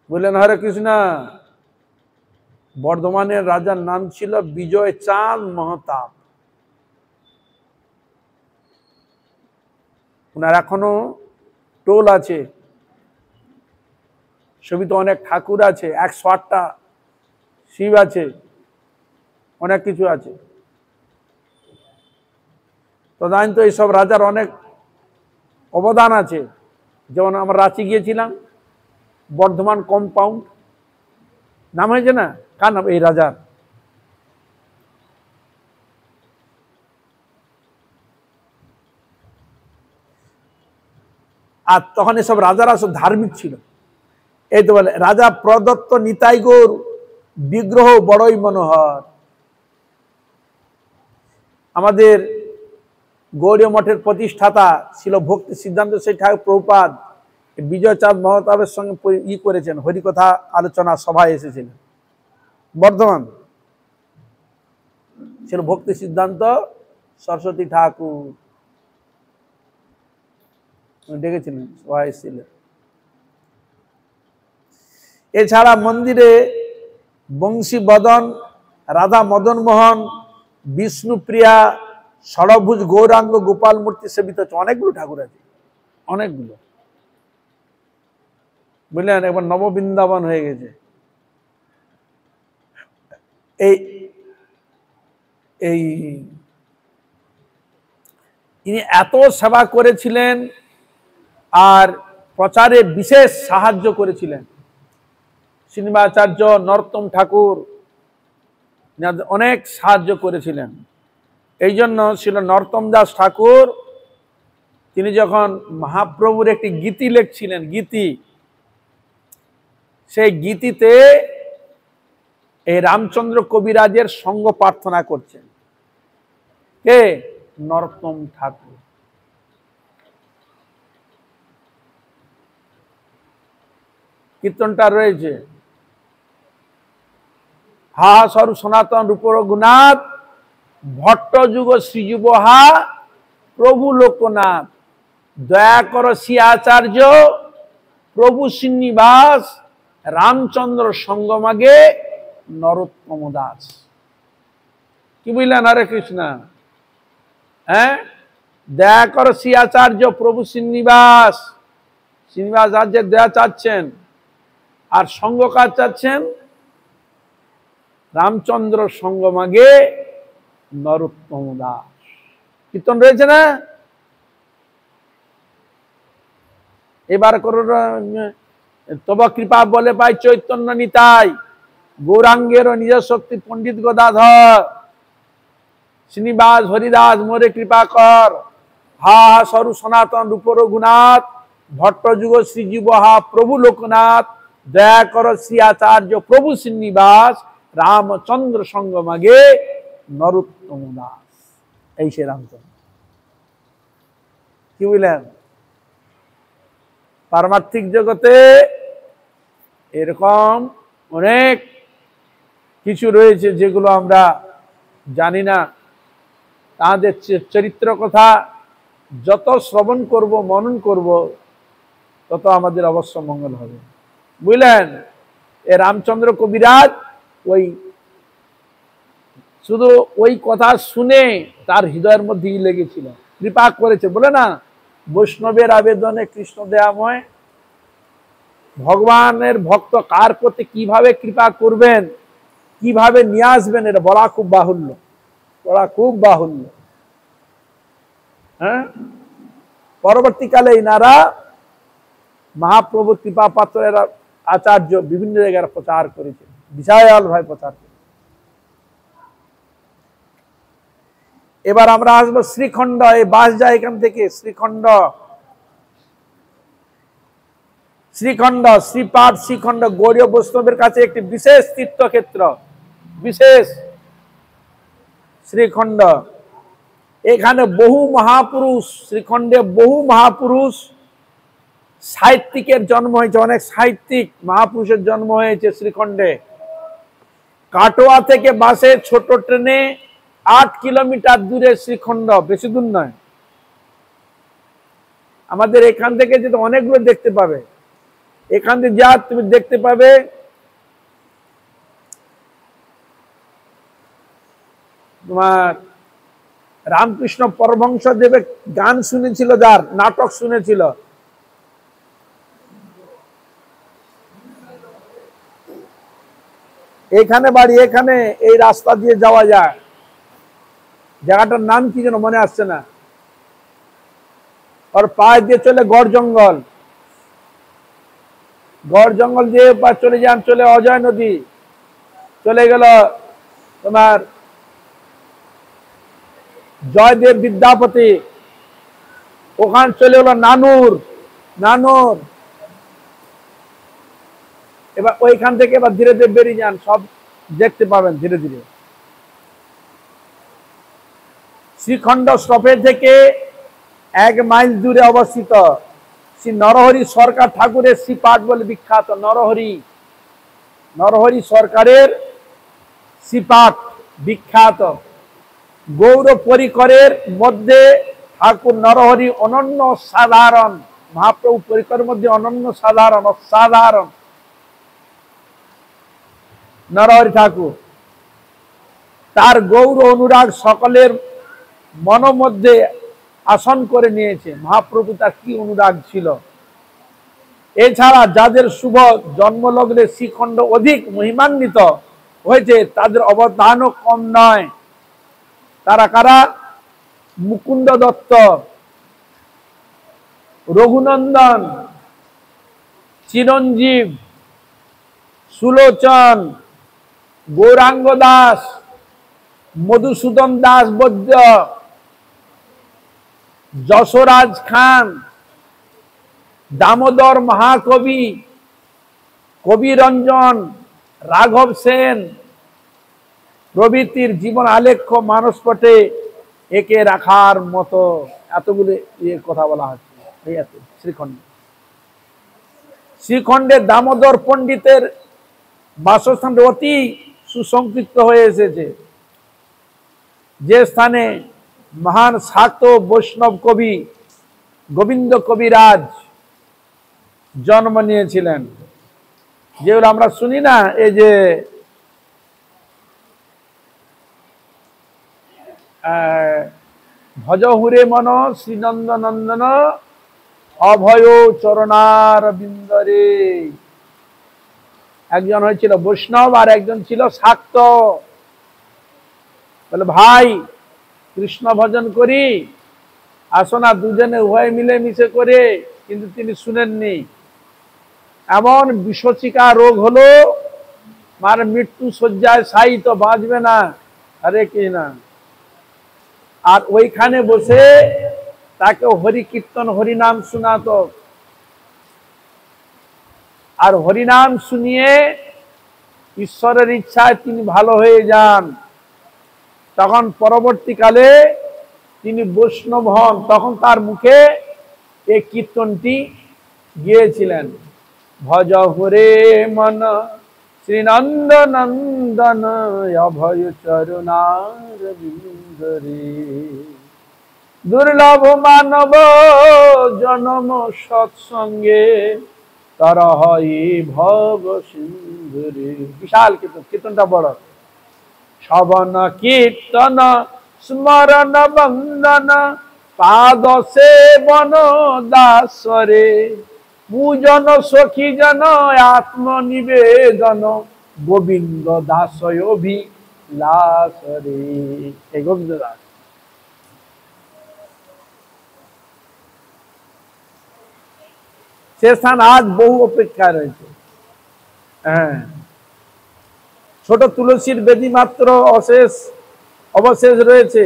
বললেন হরে কৃষ্ণ। বর্ধমানের রাজার নাম ছিল বিজয় চাঁদ মহতাব। ওনার এখনো টোল আছে, সবিত অনেক ঠাকুর আছে, 108টা শিব আছে, অনেক কিছু আছে। তো জানেন তো, এইসব রাজার অনেক অবদান আছে। যেমন আমরা রাঁচি গিয়েছিলাম, বর্ধমান কম্পাউন্ড নাম হয়েছে না? কার নাম? এই রাজার। আর তখন এসব রাজারা সব ধার্মিক ছিল। এই তো বলে, রাজা প্রদত্ত নিতাই গৌর বিগ্রহ বড়ই মনোহর। আমাদের গৌড়ীয় মঠের প্রতিষ্ঠাতা ছিল ভক্তি সিদ্ধান্ত সেই ঠাকুর প্রভুপাদ। বিজয় চাঁদ মহতাবের সঙ্গে করেছেন, হরিকথা আলোচনা সভায় এসেছিলেন বর্ধমান। ছিল ভক্তি সিদ্ধান্ত সরস্বতী ঠাকুর, ডেকেছিলেন, সবাই এসেছিলেন। এছাড়া মন্দিরে বংশী বদন, রাধা মদন মোহন, বিষ্ণুপ্রিয়া, ষড়ভুজ, গৌরাঙ্গ, গোপাল মূর্তি সেবিত হচ্ছে। অনেকগুলো ঠাকুর আছে, অনেকগুলো, বুঝলেন। একবার নববৃন্দাবন হয়ে গেছে। এই এই ইনি এত সেবা করেছিলেন আর প্রচারে বিশেষ সাহায্য করেছিলেন। শ্রীনিবাসাচার্য, নরোত্তম ঠাকুর অনেক সাহায্য করেছিলেন। এই জন্য ছিল নরোত্তম দাস ঠাকুর, তিনি যখন মহাপ্রভুর একটি গীতি লিখছিলেন, গীতি, সেই গীতিতে এই রামচন্দ্র কবিরাজের সঙ্গ প্রার্থনা করছেন। কে? নরোত্তম ঠাকুর। কীর্তনটা রয়েছে, হা স্বরূপ সনাতন রূপ রঘুনাথ, ভট্ট যুগ শ্রীযুবহা প্রভু লোকনাথ, দয়া কর শ্রী আচার্য প্রভু শ্রীনিবাস, রামচন্দ্র সঙ্গমাগে নরোত্তম দাস। কি বুঝলেন? হরে কৃষ্ণ। হ্যাঁ, দয়া কর শ্রী আচার্য প্রভু শ্রীনিবাস, শ্রীনিবাস রাজ্যের দয়া চাচ্ছেন, আর সঙ্গ কাজ চাচ্ছেন রামচন্দ্র সঙ্গমাগে নরোত্তম দাস। কীর্তন রয়েছে না? এবার করো, তব কৃপা বলে পাই চৈতন্য নিতাই, গৌরাঙ্গের নিজ শক্তি পণ্ডিত গদাধর, শ্রীনিবাস হরিদাস মোরে কৃপা কর, হা স্বরূপ সনাতন রূপ রঘুনাথ, ভট্ট যুগ শ্রীজীবহা প্রভু লোকনাথ, দয়া কর শ্রী আচার্য প্রভু শ্রীনিবাস, রামচন্দ্র সঙ্গমাগে নরোত্তম দাস। এই সে রামচন্দ্র। কি বুঝলেন? পারমার্থিক জগতে এরকম অনেক কিছু রয়েছে যেগুলো আমরা জানি না। তাদের চরিত্র কথা যত শ্রবণ করব, মনন করব, তত আমাদের অবশ্য মঙ্গল হবে। বুঝলেন? এ রামচন্দ্র কবিরাজ ওই শুধু ওই কথা শুনে তার হৃদয়ের মধ্যেই লেগেছিল, কৃপা করেছে। বলে না, বৈষ্ণবের আবেদনে কৃষ্ণ দয়াময়। ভগবানের ভক্ত কার প্রতি কিভাবে কৃপা করবেন, কিভাবে নিয়ে আসবেন, এটা বলা খুব বাহুল্য, বলা খুব বাহুল্য। হ্যাঁ, পরবর্তীকালে ইনারা মহাপ্রভুর কৃপা পাত্রের আচার্য বিভিন্ন জায়গায় প্রচার করেছে, বিশাল ভাই প্রচার করেছে। এবার আমরা আসবো শ্রীখণ্ড। এই বাস যায় এখান থেকে শ্রীখণ্ড। শ্রীখণ্ড, শ্রীপাঠ শ্রীখণ্ড গৌড়ীয় বৈষ্ণবের কাছে একটি বিশেষ তীর্থক্ষেত্র, বিশেষ শ্রীখণ্ড। এখানে বহু মহাপুরুষ, শ্রীখণ্ডে বহু মহাপুরুষ সাহিত্যিকের জন্ম হয়েছে, অনেক সাহিত্যিক মহাপুরুষের জন্ম হয়েছে শ্রীখণ্ডে। কাটোয়া থেকে বাসে ছোট ট্রেনে 8 কিলোমিটার দূরে শ্রীখণ্ড, বেশি দূর নয়। আমাদের এখান থেকে যেটা অনেকগুলো দেখতে পাবে, এখান থেকে যা তুমি দেখতে পাবে তোমার রামকৃষ্ণ পরমহংসদেবের গান শুনেছিল, যার নাটক শুনেছিল, এখানে বাড়ি, এখানে এই রাস্তা দিয়ে যাওয়া যায়। জায়গাটার নাম কি যেন মনে আসছে না। আর পায়ে দিয়ে চলে গড় জঙ্গল, গড় জঙ্গল দিয়ে চলে যান, চলে অজয় নদী, চলে গেল তোমার জয়দেব বিদ্যাপতি, ওখানে চলে গেল নানুর, নানুর। এবার ওইখান থেকে এবার ধীরে ধীরে বেরিয়ে যান, সব দেখতে পাবেন ধীরে ধীরে। শ্রীখণ্ড স্টপেজ থেকে 1 মাইল দূরে অবস্থিত শ্রী নরহরি সরকার ঠাকুরের শ্রীপাঠ বলে বিখ্যাত। নরহরি, নরহরি সরকারের শ্রীপাঠ বিখ্যাত। গৌর পরিকরের মধ্যে ঠাকুর নরহরি অনন্য সাধারণ, মহাপ্রভু পরিকরের মধ্যে অনন্য সাধারণ, অসাধারণ নরহরি ঠাকুর। তার গৌর অনুরাগ সকলের মন মধ্যে আসন করে নিয়েছে। মহাপ্রভু তার কি অনুরাগ ছিল। এছাড়া যাদের শুভ জন্মলগ্নে শ্রীখণ্ড অধিক মহিমান্বিত হয়েছে তাদের অবদানও কম নয়। তারা কারা? মুকুন্দ দত্ত, রঘুনন্দন, চিরঞ্জীব, সুলোচন, গৌরাঙ্গ দাস, মধুসূদন দাস বৈদ্য, যশোরাজ খান, দামোদর মহাকবি, কবিরঞ্জন, রাঘব সেন প্রভৃতির জীবন আলেখ্য মানসপটে একে রাখার মতো এতগুলো কথা বলা হচ্ছে শ্রীখণ্ডে। শ্রীখণ্ডে দামোদর পণ্ডিতের বাসস্থানটি অতি সুসংকৃত হয়ে এসেছে, যে স্থানে মহান শাক্ত বৈষ্ণব কবি গোবিন্দ কবিরাজ জন্ম নিয়েছিলেন। যেগুলো আমরা শুনি না, এই যে ভজ হুরে মন শ্রীনন্দ নন্দন অভয় চরণার বিন্দরে। একজন হয়েছিল বৈষ্ণব আর একজন ছিল শাক্ত। বলে ভাই কৃষ্ণ ভজন করি, আসো না দুজনে উভয় মিলে মিশে করে, কিন্তু তিনি শুনেননি। এমন বিষচিকা রোগ হলো, মার মৃত্যু শয্যায় শায়িত, বাঁচবে না। আরে কি না, আর ওইখানে বসে তাকে হরি কীর্তন হরিনাম শোনাতো। আর হরিনাম শুনিয়ে ঈশ্বরের ইচ্ছায় তিনি ভালো হয়ে যান। তখন পরবর্তীকালে তিনি বৈষ্ণব হন, তখন তার মুখে এই কীর্তনটি গিয়েছিলেন, ভজ হরে মন শ্রীনন্দ নন্দন অভয় চরণার বিন্দরে। দুর্লভ মানব জনম সৎসঙ্গে তর হয় ভব সিন্ধুরে। বিশাল কীর্তন, কীর্তনটা বড়। শ্রবণ কীর্তন স্মরণ বন্দন পাদ সেবন দাসরে। পূজন সখী জন আত্মনিবেদন গোবিন্দ দাস অভিলাষরে। এই গোবিন্দ দাস সে স্থান আজ বহু অপেক্ষা রয়েছে। হ্যাঁ, ছোট তুলসীর বেদি মাত্র অবশেষ রয়েছে।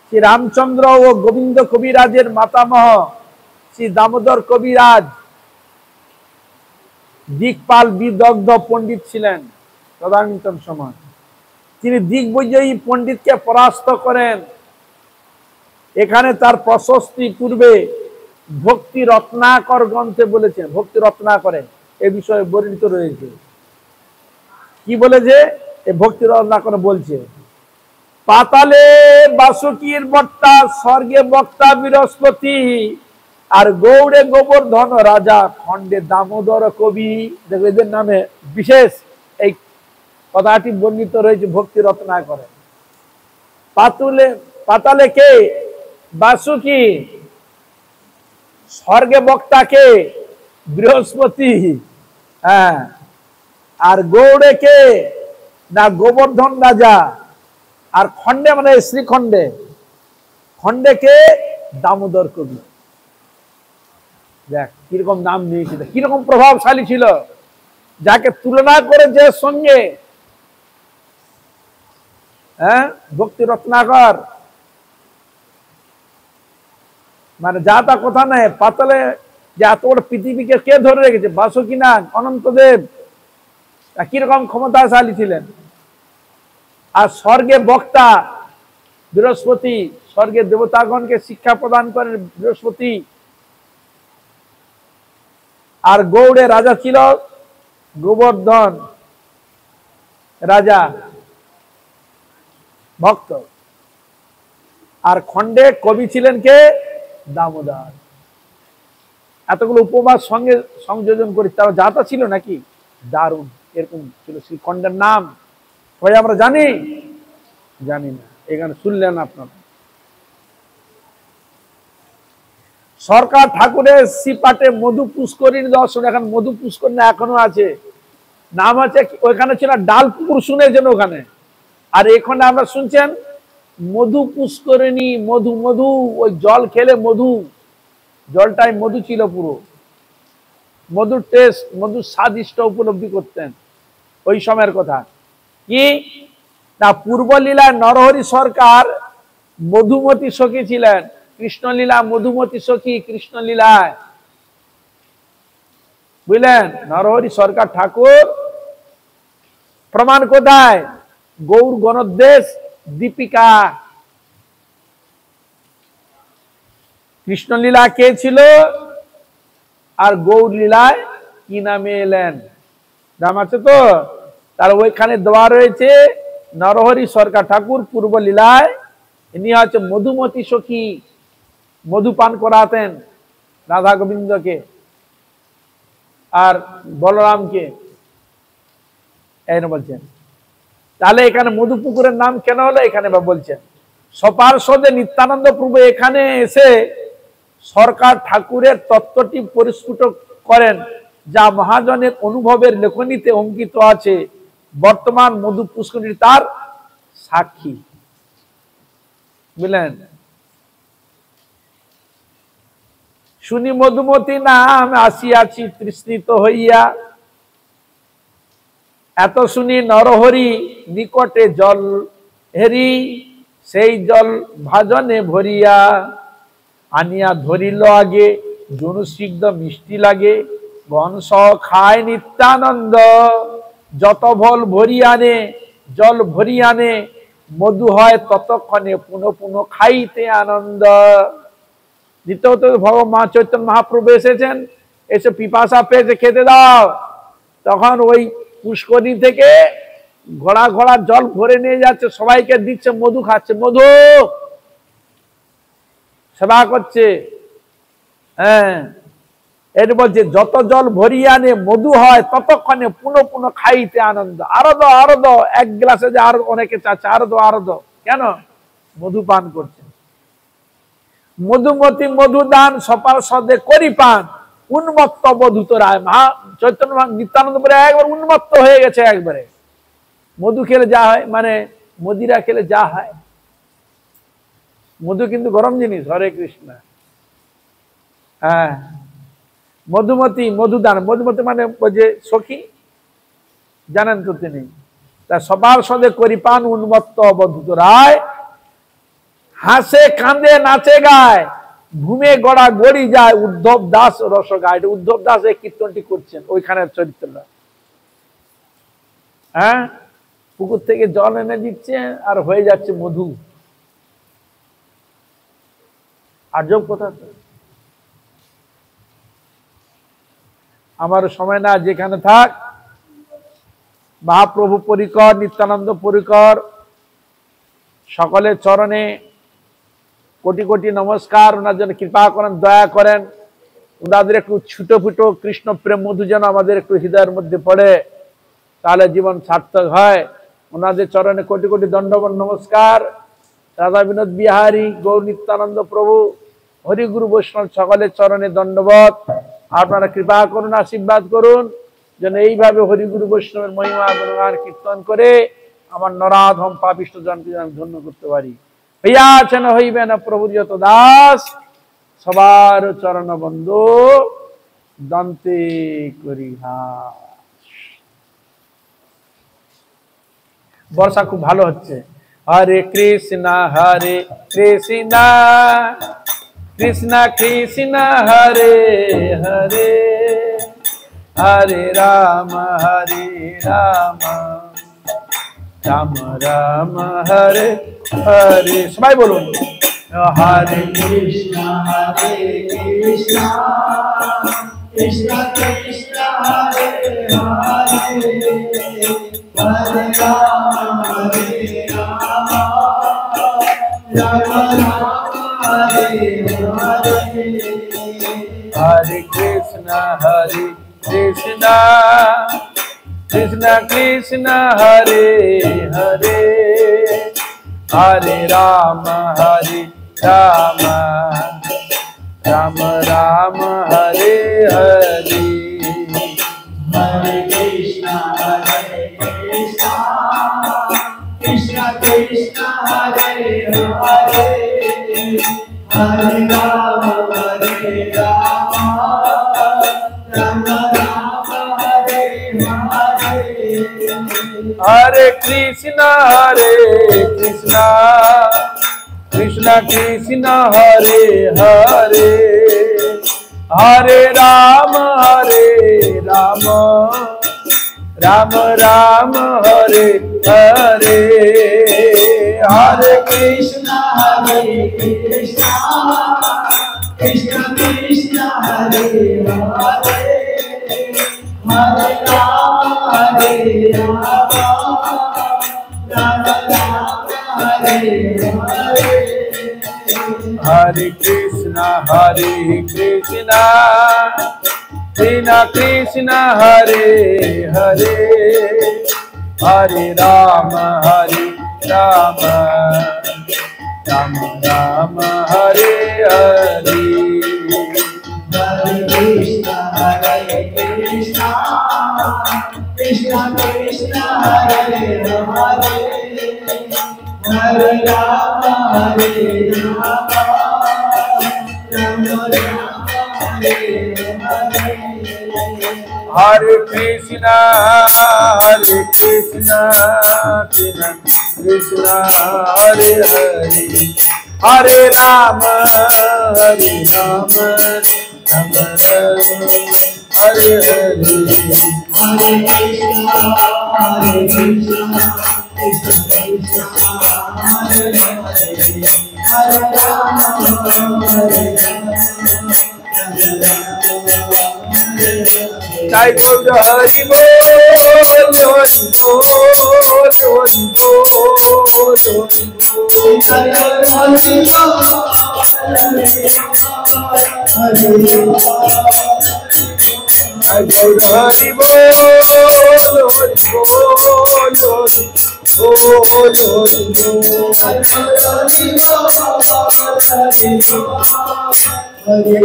শ্রী রামচন্দ্র ও গোবিন্দ কবিরাজের মাতামহ শ্রী দামোদর কবিরাজ দিকপাল বিদগ্ধ পণ্ডিত ছিলেন তদানীন্তন সময়। তিনি দিগ্বিজয়ী পণ্ডিতকে পরাস্ত করেন। এখানে তার প্রশস্তি পূর্বে ভক্তি রত্নাকর গ্রন্থে বলেছেন। ভক্তি রত্নাকরে এ বিষয়ে বর্ণিত রয়েছে। কি বলেছে? এই ভক্তি রত্নাকর বলছে, পাতালে বাসুকীর বক্তা, স্বর্গে বক্তা বৃহস্পতি, আর গৌড়ে গোবর্ধন রাজা, খণ্ডে দামোদর কবি। দেখো এদের নামে বিশেষ এই কথাটি বর্ণিত রয়েছে ভক্তি রত্নাকরে। পাতালে কে? বাসুকী। স্বর্গে বক্তা কে? বৃহস্পতি। হ্যাঁ, আর গৌড়ে কে? না গোবর্ধন রাজা। আর খণ্ডে মানে শ্রীখণ্ডে, খণ্ডে কে? দামোদর কবি। দেখ কিরকম নাম নিয়েছিল, কিরকম প্রভাবশালী ছিল, যাকে তুলনা করে যে সঙ্গে ভক্তি রত্নাকর, মানে যা তা কথা নেই। পাতালে যে এত বড় পৃথিবীকে কে ধরে রেখেছে? বাসুকীনাথ, অনন্তদেব কিরকম ক্ষমতাশালী ছিলেন। আর স্বর্গে বক্তা বৃহস্পতি, স্বর্গের দেবতাগণকে শিক্ষা প্রদান করেন বৃহস্পতি। আর গৌড়ে রাজা ছিল গোবর্ধন রাজা, ভক্ত। আর খণ্ডে কবি ছিলেন কে? দামোদর। এতগুলো উপমার সঙ্গে সংযোজন করে তারা যাতা ছিল নাকি? দারুণ। এরকম ছিল সেই খণ্ডের নাম। সবাই আমরা জানি না, এখানে শুনলেন আপনারা। সরকার ঠাকুরের সিপাটে মধু পুষ্করিণী দর্শন, এখন মধু পুষ্করিণী এখনো আছে, নাম আছে। ওইখানে ছিল ডাল পুকুর, শুনেছেন ওখানে। আর এখানে আমরা শুনছেন মধু পুষ্করিণী, মধু মধু, ওই জল খেলে মধু, জলটাই মধু ছিল পুরো। মধুর টেস্ট, মধুর স্বাদিষ্ট উপলব্ধি করতেন ওই সময়ের কথা। কি না, পূর্বলীলায় নরহরি সরকার মধুমতি সখী ছিলেন। কৃষ্ণলীলা মধুমতি সখী, কৃষ্ণলীলায় বুঝলেন। নরহরি সরকার ঠাকুর প্রমাণ কোথায়? গৌর গণোদ্দেশ দীপিকা। কৃষ্ণলীলা কে ছিল আর গৌর লীলায় কি নামে এলেন, নাম আছে তো। তার ওইখানে দেওয়া রয়েছে নরহরি সরকার ঠাকুর পূর্ব লীলায় ইনি হচ্ছে মধুমতি সখী, মধু পান করাতেন রাধা গোবিন্দকে আর বলরামকে, এই বলছেন। তাহলে এখানে মধু পুকুরের নাম কেন হলো এখানে বা বলছেন। সপার্ষদে নিত্যানন্দ প্রভু এখানে এসে সরকার ঠাকুরের তত্ত্বটি পরিস্ফুট করেন, যা মহাজনের অনুভবের লেখনীতে অঙ্কিত আছে। বর্তমান মধু পুষ্করিণী তার সাক্ষী, বুঝলেন। শুনি মধুমতি নাম আসিয়াছি তৃষ্ণিত হইয়া, এত শুনি নরহরি নিকটে জল হেরি, সেই জল ভাজনে ভরিয়া আনিয়া ধরিল আগে, জনুসিগ্ধ মিষ্টি লাগে, বংশ খায় নিত্যানন্দ। যত ভল ভরিয়ানে জল ভরিয়ানে, মধু হয় ততক্ষণে পুনঃ পুনঃ খাইতে আনন্দ। দ্বিতীয়ত ভগবান চৈতন্য মহাপ্রভু এসেছেন, এসে পিপাসা পেয়েছে, খেতে দাও। তখন ওই পুষ্করিণী থেকে ঘোড়া ঘোড়া জল ভরে নিয়ে যাচ্ছে, সবাইকে দিচ্ছে, মধু খাচ্ছে, মধু সেবা করছে। হ্যাঁ, এটা বলছে যত জল ভরিয়ে আনে মধু হয় ততক্ষণে পুনঃ পুনঃ খাইতে আনন্দ। আরো দো, আরো দো, এক গ্লাসে যে আরো অনেকে চাচ্ছে, আরো দো, আরো দো। কেন? মধু পান করছে। মধুমতি মধুদান সপার্ষদে করি পান, উন্মত্ত বধূত রায়। মহা চৈতন্য নিত্যানন্দ পরে একবার উন্মত্ত হয়ে গেছে একবারে। মধু খেলে যা হয়, মানে মদিরা খেলে যা হয়। মধু কিন্তু গরম জিনিস। হরে কৃষ্ণ। হ্যাঁ, মধুমতি মধুদান, মধুমতি মানে ওই যে সখী, জানেন তো তিনি। তা সপার্ষদে করি পান উন্মত্ত বধূত রায়, হাসে কাঁদে নাচে গায়, ঘুমে গড়া গড়ি যায়, উদ্ধব দাস রস গায়। উদ্ধব দাস এই কীর্তনটি করছেন, ওইখানের চরিত্রটা। হ্যাঁ, পুকুর থেকে জল এনে দিচ্ছে আর হয়ে যাচ্ছে মধু। আজব কথা তো। আমার সময় না, যেখানে থাক মহাপ্রভু পরিকর, নিত্যানন্দ পরিকর সকলের চরণে কোটি কোটি নমস্কার। ওনার জন্য কৃপা করেন, দয়া করেন। ওনাদের একটু ছুটো ফুটো কৃষ্ণ প্রেম মধু যেন আমাদের একটু হৃদয়ের মধ্যে পড়ে, তাহলে জীবন সার্থক হয়। ওনাদের চরণে কোটি কোটি দণ্ডবত নমস্কার। রাধা বিনোদ বিহারী, গৌর নিত্যানন্দ প্রভু, হরিগুরু বৈষ্ণব সকলের চরণে দণ্ডবত। আপনারা কৃপা করুন, আশীর্বাদ করুন যেন এইভাবে হরিগুরু বৈষ্ণবের মহিমা গুণগান কীর্তন করে আমার নরাধম পাপিষ্ঠ জনকে যেন ধন্য করতে পারি। হইয়াছেন হইবে না প্রভুর যত দাস, সবার চরণ বন্ধু দন্তে করি হাস। বর্ষা খুব ভালো হচ্ছে। হরে কৃষ্ণ কৃষ্ণ কৃষ্ণ কৃষ্ণ হরে হরে, হরে রাম রাম রাম হরে হরে। সবাই বলুন হরে কৃষ্ণ কৃষ্ণ কৃষ্ণ কৃষ্ণ হরে হরে, হরে Ram Hare Krishna Krishna Krishna Hare Hare Hare Rama Rama Rama Hare Hare Hare Krishna Krishna Krishna Hare Hare Hare Rama Rama Rama Hare Hare Hare Krishna Krishna Krishna Hare Hare Hare Rama Rama Rama Hare Hare Hare Krishna Krishna Krishna Hare Hare Hare Rama Rama Rama Hare Hare Hare Krishna Krishna Krishna Hare Hare Hare Rama Rama Rama Hare Hare Hare Krishna Krishna Krishna Hare Hare Hare Rama Rama Hare Hare Hare Krishna Krishna Krishna Hare Hare Hare Rama Rama Rama Hare Hare Hare Krishna Krishna Krishna Hare Hare Hare Rama Jai Gaur Hari Bol Hari Bol Hari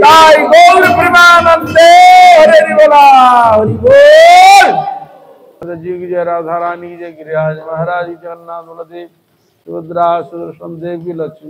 Jai Gaur Premanande Hari Bola Hari Bol जी की जय राधा रानी जय गिरिराज महाराज जगन्नाथ बलदेव सुभद्रा सुदर्शन देव की लक्ष्मी